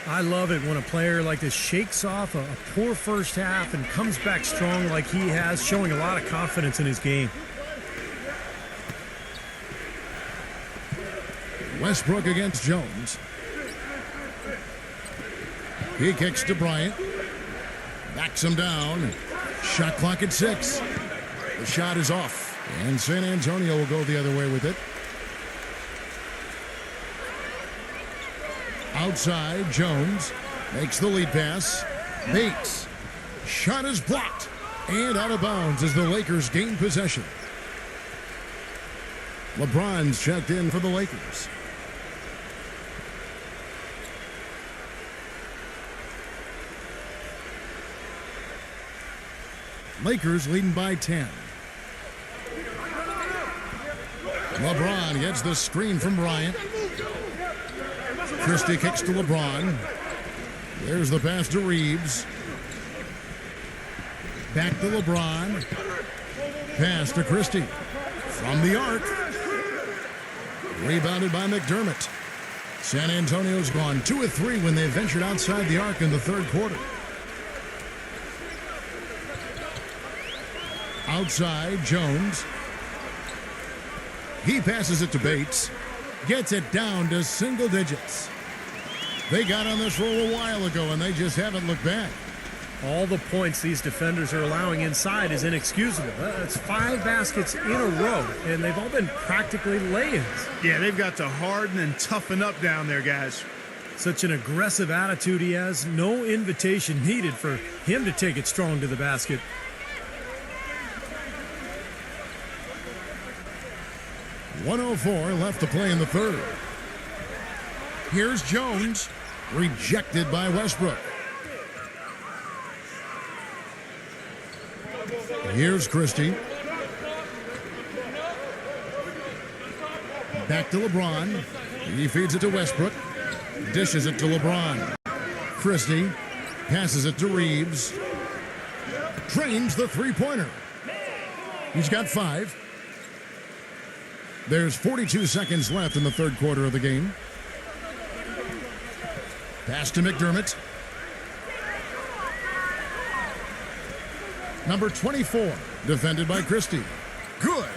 I love it when a player like this shakes off a poor first half and comes back strong like he has, showing a lot of confidence in his game. Westbrook against Jones. He kicks to Bryant. Backs him down. Shot clock at 6. The shot is off, and San Antonio will go the other way with it. Outside, Jones makes the lead pass. Bates. Shot is blocked and out of bounds as the Lakers gain possession. LeBron's checked in for the Lakers. Lakers leading by 10. LeBron gets the screen from Bryant. Christie kicks to LeBron. There's the pass to Reeves. Back to LeBron. Pass to Christie. From the arc. Rebounded by McDermott. San Antonio's gone 2 of 3 when they ventured outside the arc in the third quarter. Outside, Jones. He passes it to Bates. Gets it down to single digits. They got on this roll a while ago, and they just haven't looked back. All the points these defenders are allowing inside is inexcusable. That's 5 baskets in a row, and they've all been practically lay-ins. Yeah, they've got to harden and toughen up down there, guys. Such an aggressive attitude he has. No invitation needed for him to take it strong to the basket. .104 left to play in the third. Here's Jones. Rejected by Westbrook. Here's Christie. Back to LeBron. He feeds it to Westbrook. Dishes it to LeBron. Christie passes it to Reeves. Drains the three-pointer. He's got 5. There's 42 seconds left in the third quarter of the game. Pass to McDermott. Number 24, defended by Christie. Good.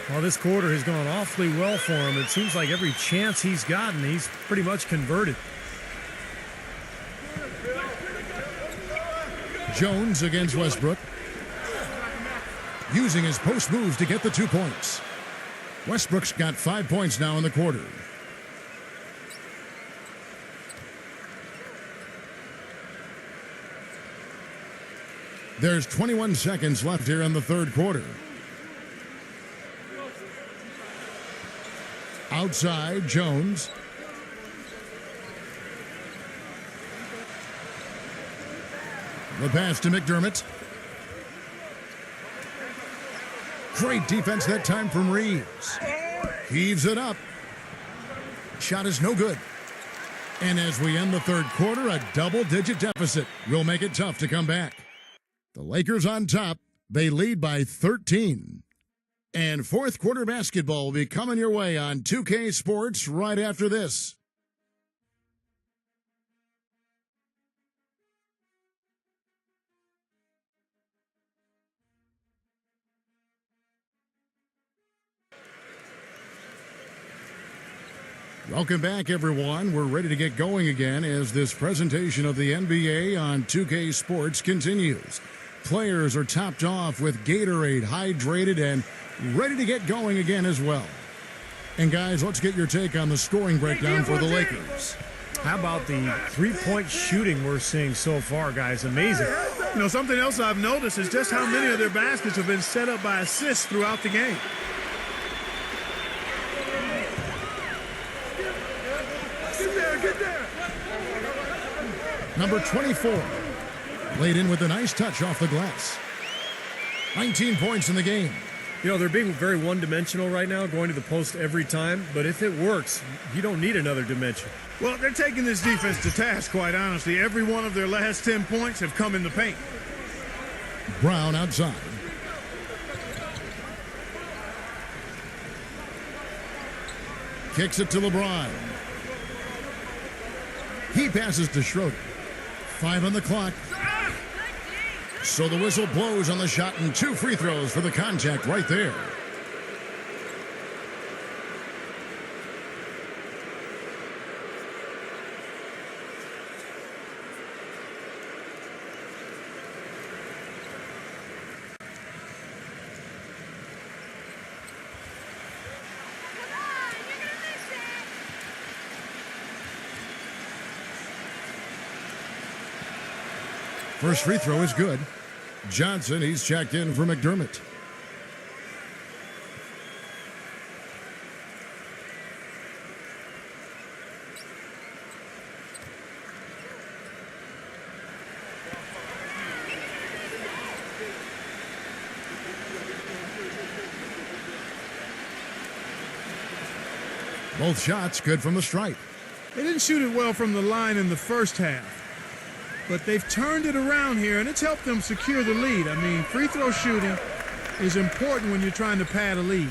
Well, this quarter has gone awfully well for him. It seems like every chance he's gotten, he's pretty much converted. Jones against Westbrook. Using his post moves to get the 2 points. Westbrook's got 5 points now in the quarter. There's 21 seconds left here in the third quarter. Outside, Jones. The pass to McDermott. Great defense that time from Reeves. Heaves it up. Shot is no good. And as we end the third quarter, a double-digit deficit will make it tough to come back. The Lakers on top. They lead by 13. And fourth quarter basketball will be coming your way on 2K Sports right after this. Welcome back, everyone. We're ready to get going again as this presentation of the NBA on 2K Sports continues. Players are topped off with Gatorade, hydrated, and ready to get going again as well. And guys, let's get your take on the scoring breakdown for the Lakers. How about the three-point shooting we're seeing so far, guys? Amazing. You know, something else I've noticed is just how many of their baskets have been set up by assists throughout the game. Number 24, laid in with a nice touch off the glass. 19 points in the game. You know, they're being very one-dimensional right now, going to the post every time. But if it works, you don't need another dimension. Well, they're taking this defense to task, quite honestly. Every one of their last 10 points have come in the paint. Brown outside. Kicks it to LeBron. He passes to Schroeder. 5 on the clock. So the whistle blows on the shot and 2 free throws for the contact right there. First free throw is good. Johnson, he's checked in for McDermott. Both shots good from the stripe. They didn't shoot it well from the line in the first half. But they've turned it around here, and it's helped them secure the lead. I mean, free throw shooting is important when you're trying to pad a lead.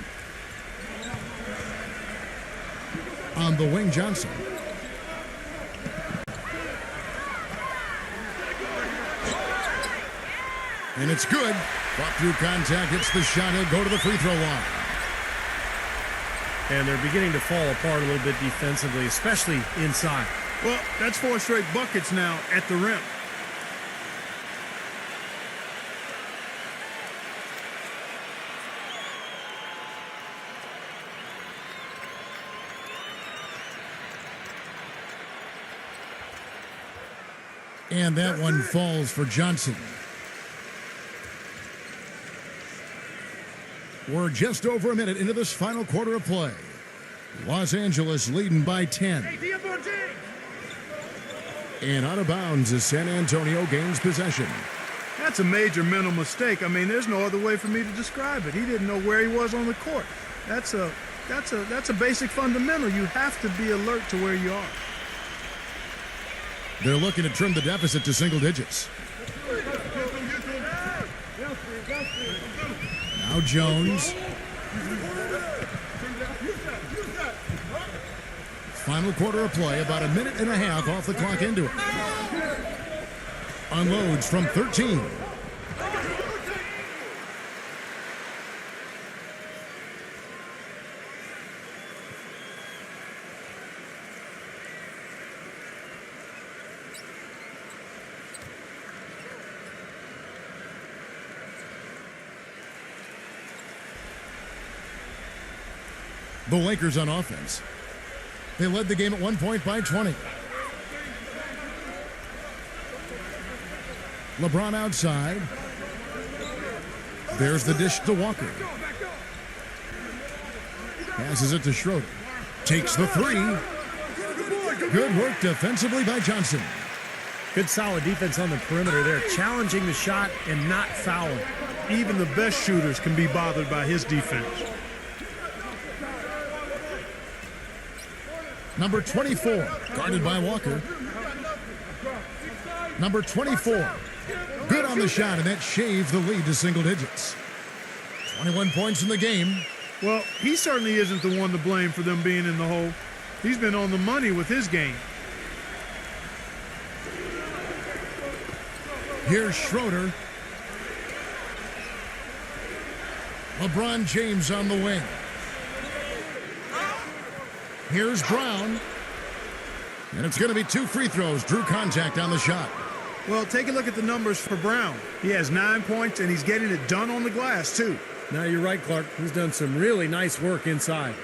On the wing, Johnson. And it's good. Fought through contact, hits the shot, he'll go to the free throw line. And they're beginning to fall apart a little bit defensively, especially inside. Well, that's 4 straight buckets now at the rim. And that one falls for Johnson. We're just over a minute into this final quarter of play. Los Angeles leading by 10. And out of bounds as San Antonio gains possession. That's a major mental mistake. I mean, there's no other way for me to describe it. He didn't know where he was on the court. That's a basic fundamental. You have to be alert to where you are. They're looking to trim the deficit to single digits. Now Jones. Final quarter of play, about a minute and a half off the clock into it. Unloads from 13. The Lakers on offense. They led the game at one point by 20. LeBron outside. There's the dish to Walker. Passes it to Schroeder. Takes the 3. Good work defensively by Johnson. Good solid defense on the perimeter there, challenging the shot and not fouling. Even the best shooters can be bothered by his defense. Number 24, guarded by Walker. Number 24, good on the shot, and that shaved the lead to single digits. 21 points in the game. Well, he certainly isn't the one to blame for them being in the hole. He's been on the money with his game. Here's Schroeder. LeBron James on the wing. Here's Brown. And it's going to be 2 free throws. Drew contact on the shot. Well, take a look at the numbers for Brown. He has 9 points, and he's getting it done on the glass, too. Now, you're right, Clark. He's done some really nice work inside.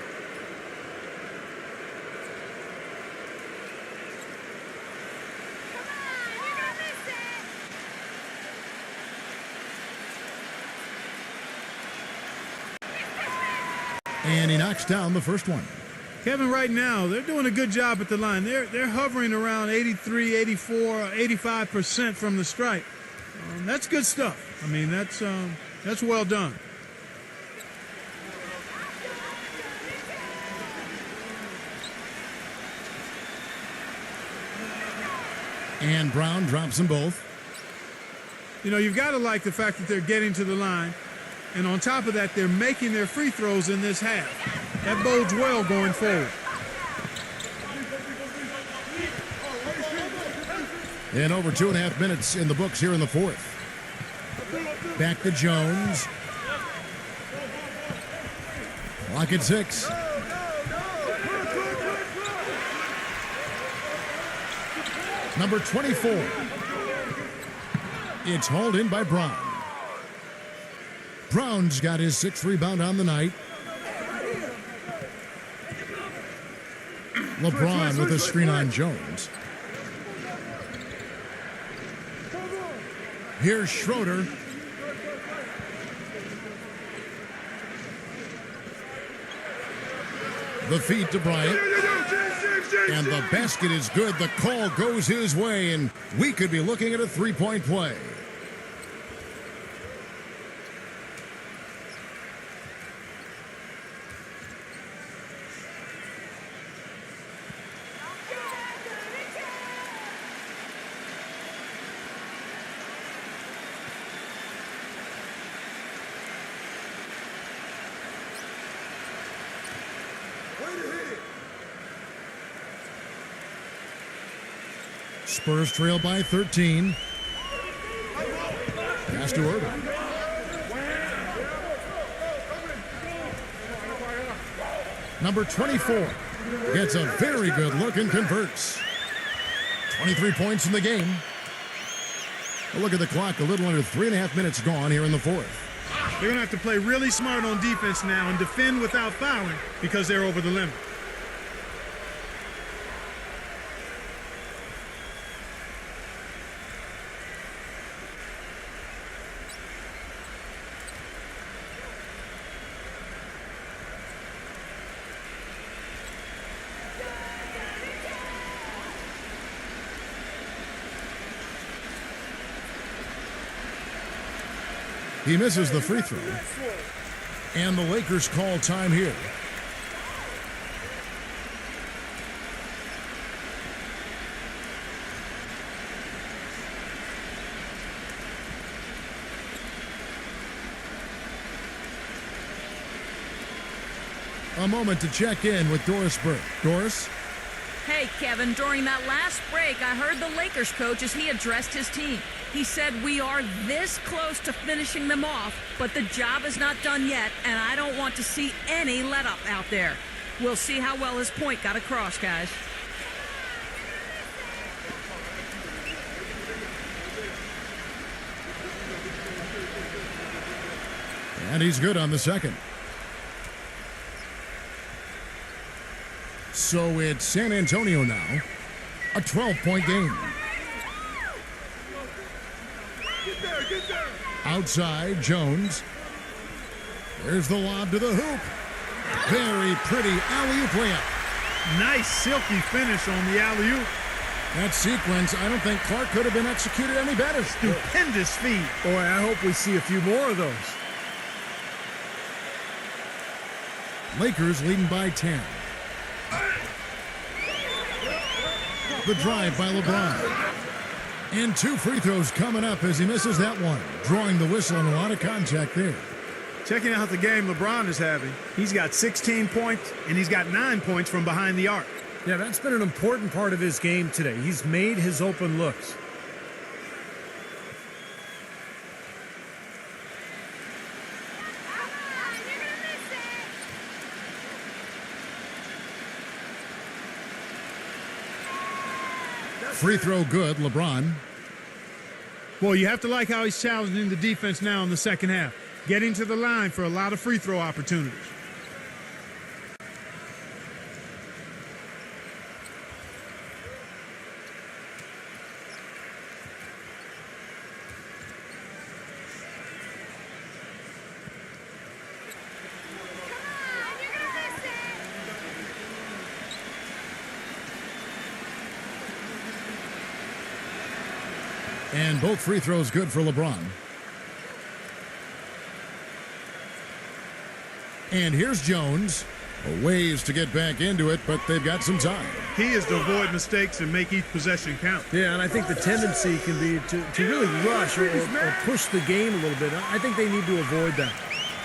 And he knocks down the first one. Kevin, right now, they're doing a good job at the line. They're hovering around 83, 84, 85% from the stripe. That's good stuff. I mean, that's well done. And Brown drops them both. You know, you've got to like the fact that they're getting to the line. And on top of that, they're making their free throws in this half. That bodes well going forward. And over 2.5 minutes in the books here in the fourth. Back to Jones. Clock at 6. Number 24. It's hauled in by Brown. Brown's got his 6th rebound on the night. LeBron with a screen on Jones. Here's Schroeder. The feed to Bryant. And the basket is good. The call goes his way, and we could be looking at a 3-point play. Spurs trail by 13. Pass to Irving. Number 24 gets a very good look and converts. 23 points in the game. A look at the clock, a little under 3.5 minutes gone here in the fourth. They're going to have to play really smart on defense now and defend without fouling because they're over the limit. He misses the free throw. And the Lakers call time here. A moment to check in with Doris Burke. Doris? Hey, Kevin, during that last break, I heard the Lakers coach as he addressed his team. He said, we are this close to finishing them off, but the job is not done yet, and I don't want to see any let-up out there. We'll see how well his point got across, guys. And he's good on the second. So it's San Antonio now. A 12-point game. Outside, Jones. There's the lob to the hoop. Very pretty alley-oop layup. Nice silky finish on the alley-oop. That sequence, I don't think Clark could have been executed any better. Stupendous feed. Boy, I hope we see a few more of those. Lakers leading by 10. The drive by LeBron. And 2 free throws coming up as he misses that one. Drawing the whistle and a lot of contact there. Checking out the game LeBron is having. He's got 16 points, and he's got 9 points from behind the arc. Yeah, that's been an important part of his game today. He's made his open looks. Free throw good, LeBron. Well, you have to like how he's challenging the defense now in the second half. Getting to the line for a lot of free throw opportunities. And both free throws good for LeBron. And here's Jones. Ways to get back into it, but they've got some time. He is to avoid mistakes and make each possession count. Yeah, and I think the tendency can be to really rush or push the game a little bit. I think they need to avoid that.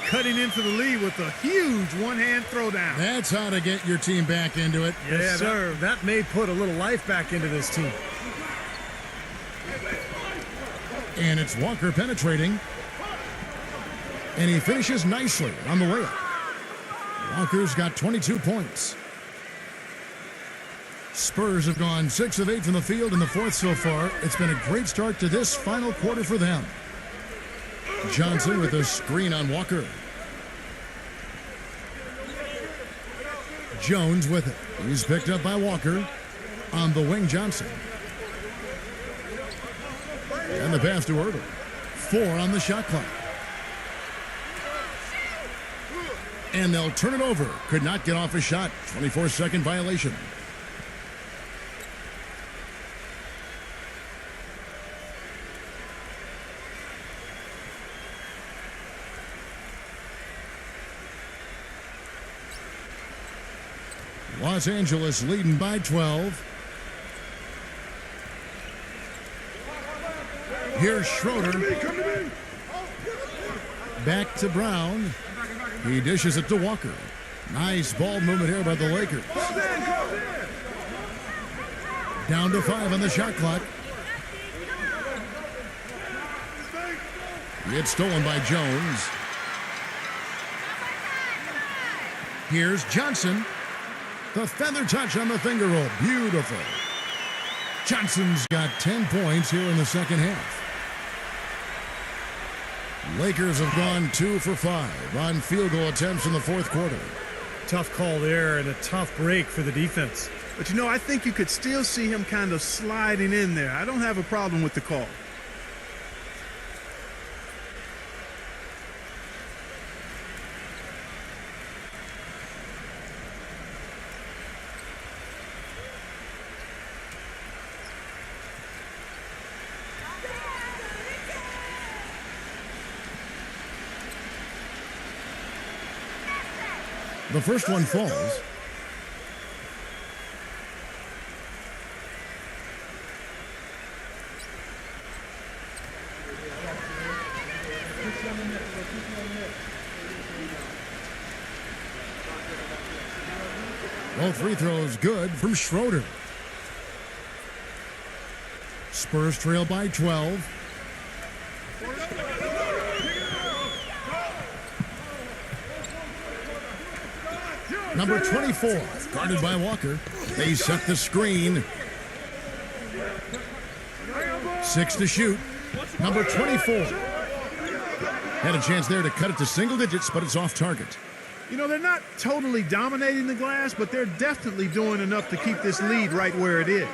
Cutting into the lead with a huge one-hand throwdown. That's how to get your team back into it. Yes, sir. That may put a little life back into this team. And it's Walker penetrating. And he finishes nicely on the layup. Walker's got 22 points. Spurs have gone 6 of 8 from the field in the fourth so far. It's been a great start to this final quarter for them. Johnson with a screen on Walker. Jones with it. He's picked up by Walker. On the wing, Johnson. And the pass to Ertel. 4 on the shot clock. And they'll turn it over. Could not get off a shot. 24-second violation. Los Angeles leading by 12. Here's Schroeder. Back to Brown. He dishes it to Walker. Nice ball movement here by the Lakers. Down to 5 on the shot clock. It's stolen by Jones. Here's Johnson. The feather touch on the finger roll. Beautiful. Johnson's got 10 points here in the second half. Lakers have gone 2 for 5 on field goal attempts in the fourth quarter. Tough call there and a tough break for the defense. But, you know, I think you could still see him kind of sliding in there. I don't have a problem with the call. The first one falls. Both free throws good from Schroeder. Spurs trail by 12. Number 24, guarded by Walker. They set the screen. 6 to shoot. Number 24. Had a chance there to cut it to single digits, but it's off target. You know, they're not totally dominating the glass, but they're definitely doing enough to keep this lead right where it is.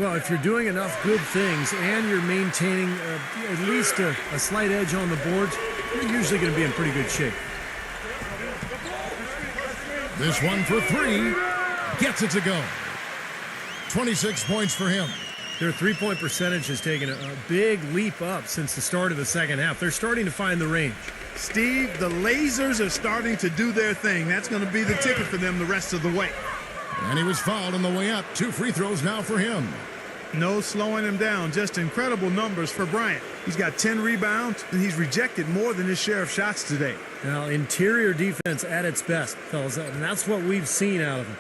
Well, if you're doing enough good things and you're maintaining at least a slight edge on the boards, you're usually going to be in pretty good shape. This one for 3. Gets it to go. 26 points for him. Their three-point percentage has taken a big leap up since the start of the second half. They're starting to find the range. Steve, the lasers are starting to do their thing. That's going to be the ticket for them the rest of the way. And he was fouled on the way up. 2 free throws now for him. No slowing him down. Just incredible numbers for Bryant. He's got 10 rebounds, and he's rejected more than his share of shots today. Now, interior defense at its best, fellas, and that's what we've seen out of him.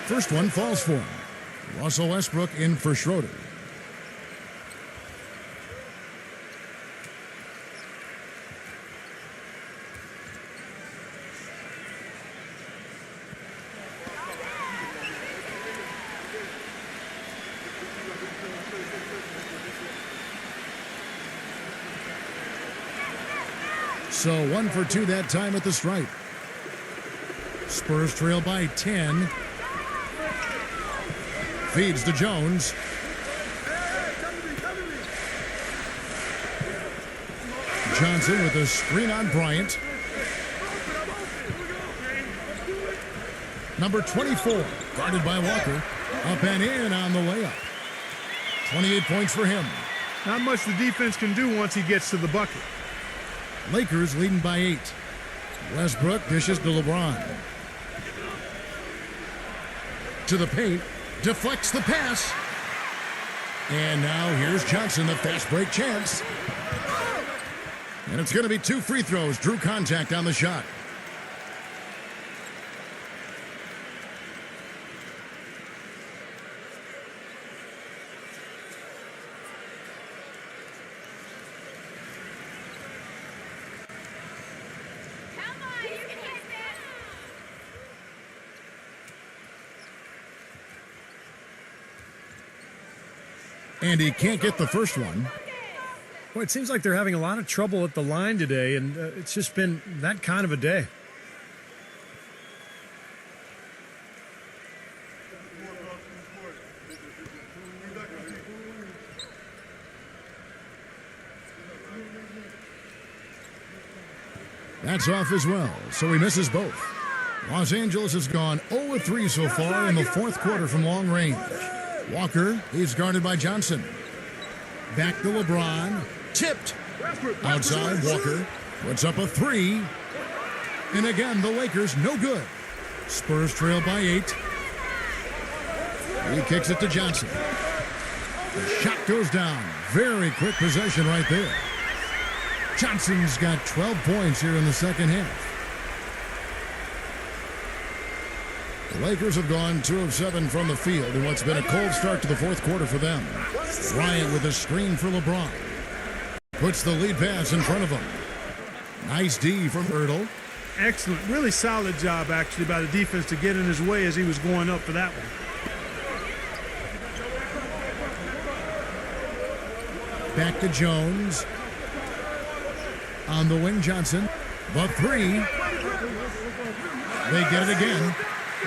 First one falls for him. Russell Westbrook in for Schroeder. So 1 for 2 that time at the stripe. Spurs trail by 10. Feeds to Jones. Johnson with a screen on Bryant. Number 24, guarded by Walker. Up and in on the layup. 28 points for him. Not much the defense can do once he gets to the bucket. Lakers leading by 8. Westbrook dishes to LeBron. To the paint. Deflects the pass. And now here's Johnson, the fast break chance. And it's going to be 2 free throws. Drew contact on the shot. And he can't get the first one. Well, it seems like they're having a lot of trouble at the line today, and it's just been that kind of a day. That's off as well, so he misses both. Los Angeles has gone 0-3 so far in the fourth quarter from long range. Walker, he's guarded by Johnson. Back to LeBron. Tipped. Outside, Walker puts up a 3. And again, the Lakers no good. Spurs trail by 8. He kicks it to Johnson. The shot goes down. Very quick possession right there. Johnson's got 12 points here in the second half. The Lakers have gone 2 of 7 from the field in what's been a cold start to the fourth quarter for them. Bryant with a screen for LeBron. Puts the lead pass in front of him. Nice D from Ertl. Excellent. Really solid job, actually, by the defense to get in his way as he was going up for that one. Back to Jones. On the wing, Johnson. The 3. They get it again.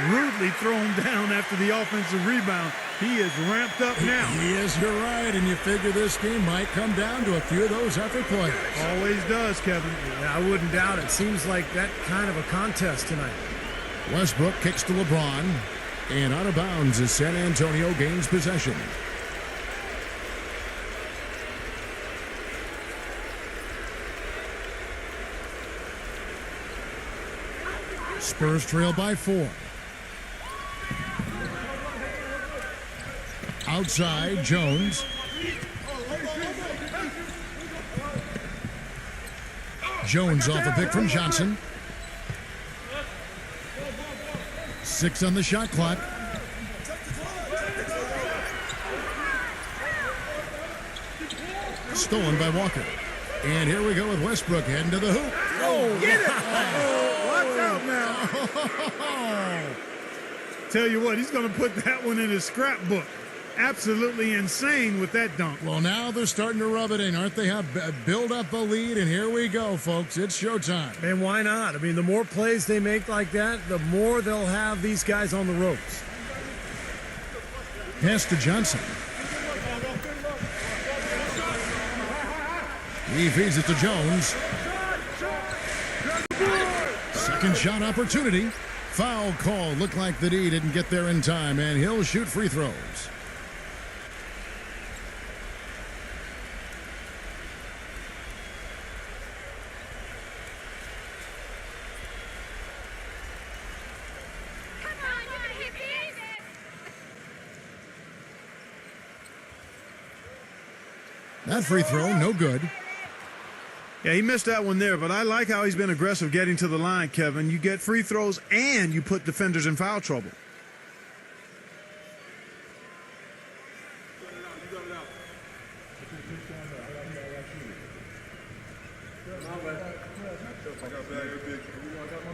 Rudely thrown down after the offensive rebound. He is ramped up now. He is, you're right, and you figure this game might come down to a few of those effort players. Always does, Kevin. Yeah, I wouldn't doubt it. Seems like that kind of a contest tonight. Westbrook kicks to LeBron, and out of bounds as San Antonio gains possession. Spurs trail by 4. Outside, Jones. Jones off a pick from Johnson. 6 on the shot clock. Stolen by Walker. And here we go with Westbrook heading to the hoop. Oh, get it! Watch out now. Tell you what, he's going to put that one in his scrapbook. Absolutely insane with that dunk. Well, now they're starting to rub it in, aren't they? Build up a lead, and here we go, folks. It's showtime. And why not? I mean, the more plays they make like that, the more they'll have these guys on the ropes. Pass to Johnson. He feeds it to Jones. Second shot opportunity. Foul call. Looked like the D didn't get there in time, and he'll shoot free throws. That free throw, no good. Yeah, he missed that one there, but I like how he's been aggressive getting to the line, Kevin. You get free throws and you put defenders in foul trouble.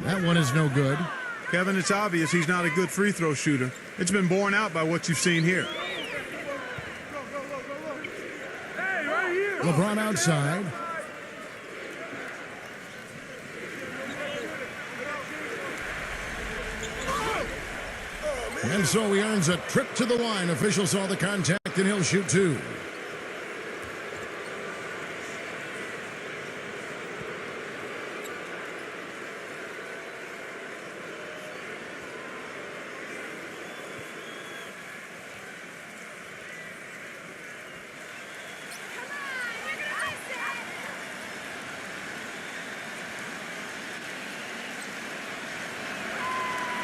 That one is no good. Kevin, it's obvious he's not a good free throw shooter. It's been borne out by what you've seen here. LeBron outside. And so he earns a trip to the line. Official saw the contact, and he'll shoot 2.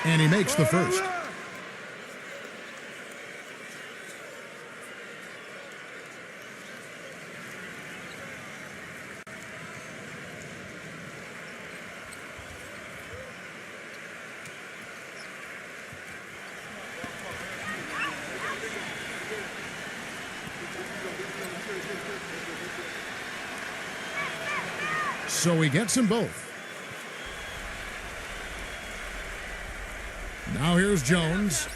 And he makes the first. So he gets them both. Now here's Jones.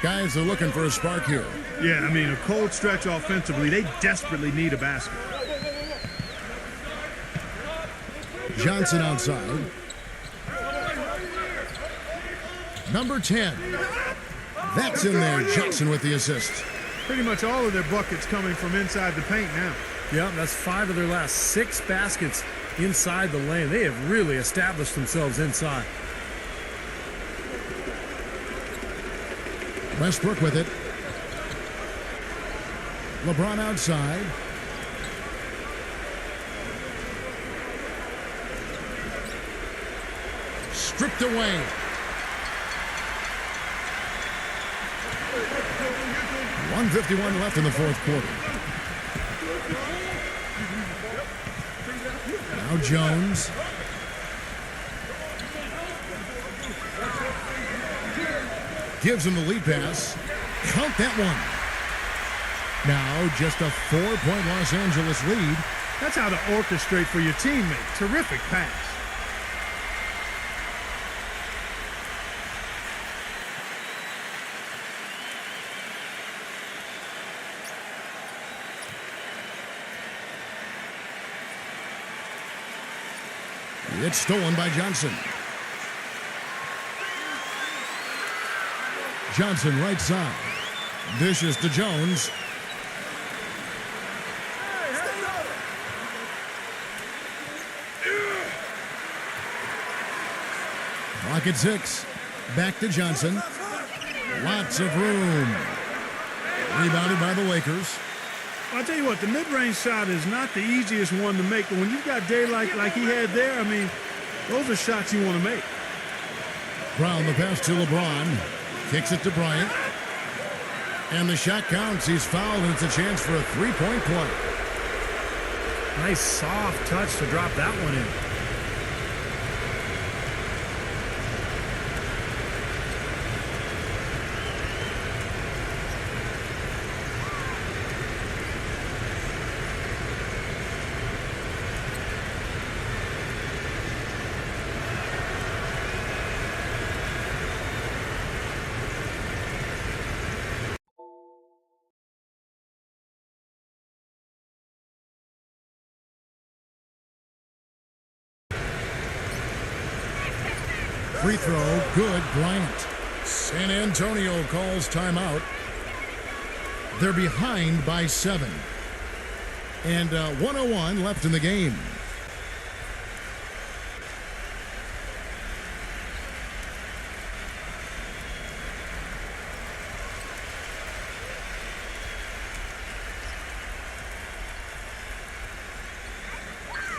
Guys are looking for a spark here. Yeah, I mean, a cold stretch offensively. They desperately need a basket. Johnson outside. Number 10. That's in there. Johnson with the assist. Pretty much all of their buckets coming from inside the paint now. Yeah, that's 5 of their last 6 baskets inside the lane. They have really established themselves inside. Westbrook with it. LeBron outside. Stripped away. .151 left in the fourth quarter. Now Jones. Gives him the lead pass. Count that one. Now just a 4-point Los Angeles lead. That's how to orchestrate for your teammate. Terrific pass. It's stolen by Johnson. Johnson right side. Dishes to Jones. Clock at 6. Back to Johnson. Lots of room. Rebounded by the Lakers. I'll tell you what, the mid-range shot is not the easiest one to make, but when you've got daylight like he had there, I mean, those are shots you want to make. Brown the pass to LeBron. Kicks it to Bryant. And the shot counts. He's fouled, and it's a chance for a three-point play. Nice soft touch to drop that one in. Free throw, good, Bryant. San Antonio calls timeout. They're behind by 7. And 1:01 left in the game.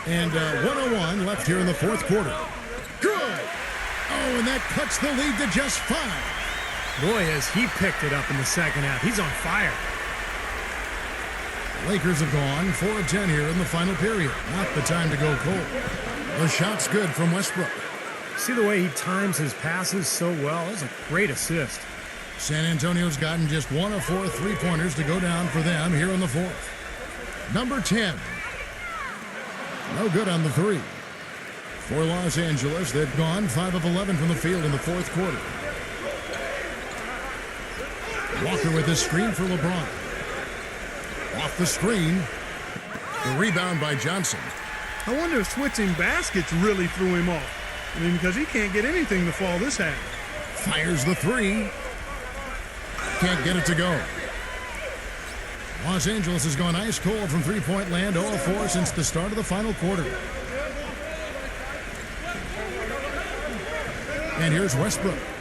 And 1:01 left here in the fourth quarter. Good! Oh, and that cuts the lead to just 5. Boy, has he picked it up in the second half. He's on fire. Lakers have gone 4 of 10 here in the final period. Not the time to go cold. The shot's good from Westbrook. See the way he times his passes so well? That's a great assist. San Antonio's gotten just 1 of 4 three-pointers to go down for them here in the fourth. Number 10. No good on the 3. For Los Angeles, they've gone 5 of 11 from the field in the fourth quarter. Walker with the screen for LeBron. Off the screen. The rebound by Johnson. I wonder if switching baskets really threw him off. I mean, because he can't get anything to fall this half. Fires the three. Can't get it to go. Los Angeles has gone ice cold from three-point land, 0 of 4 since the start of the final quarter. And here's Westbrook.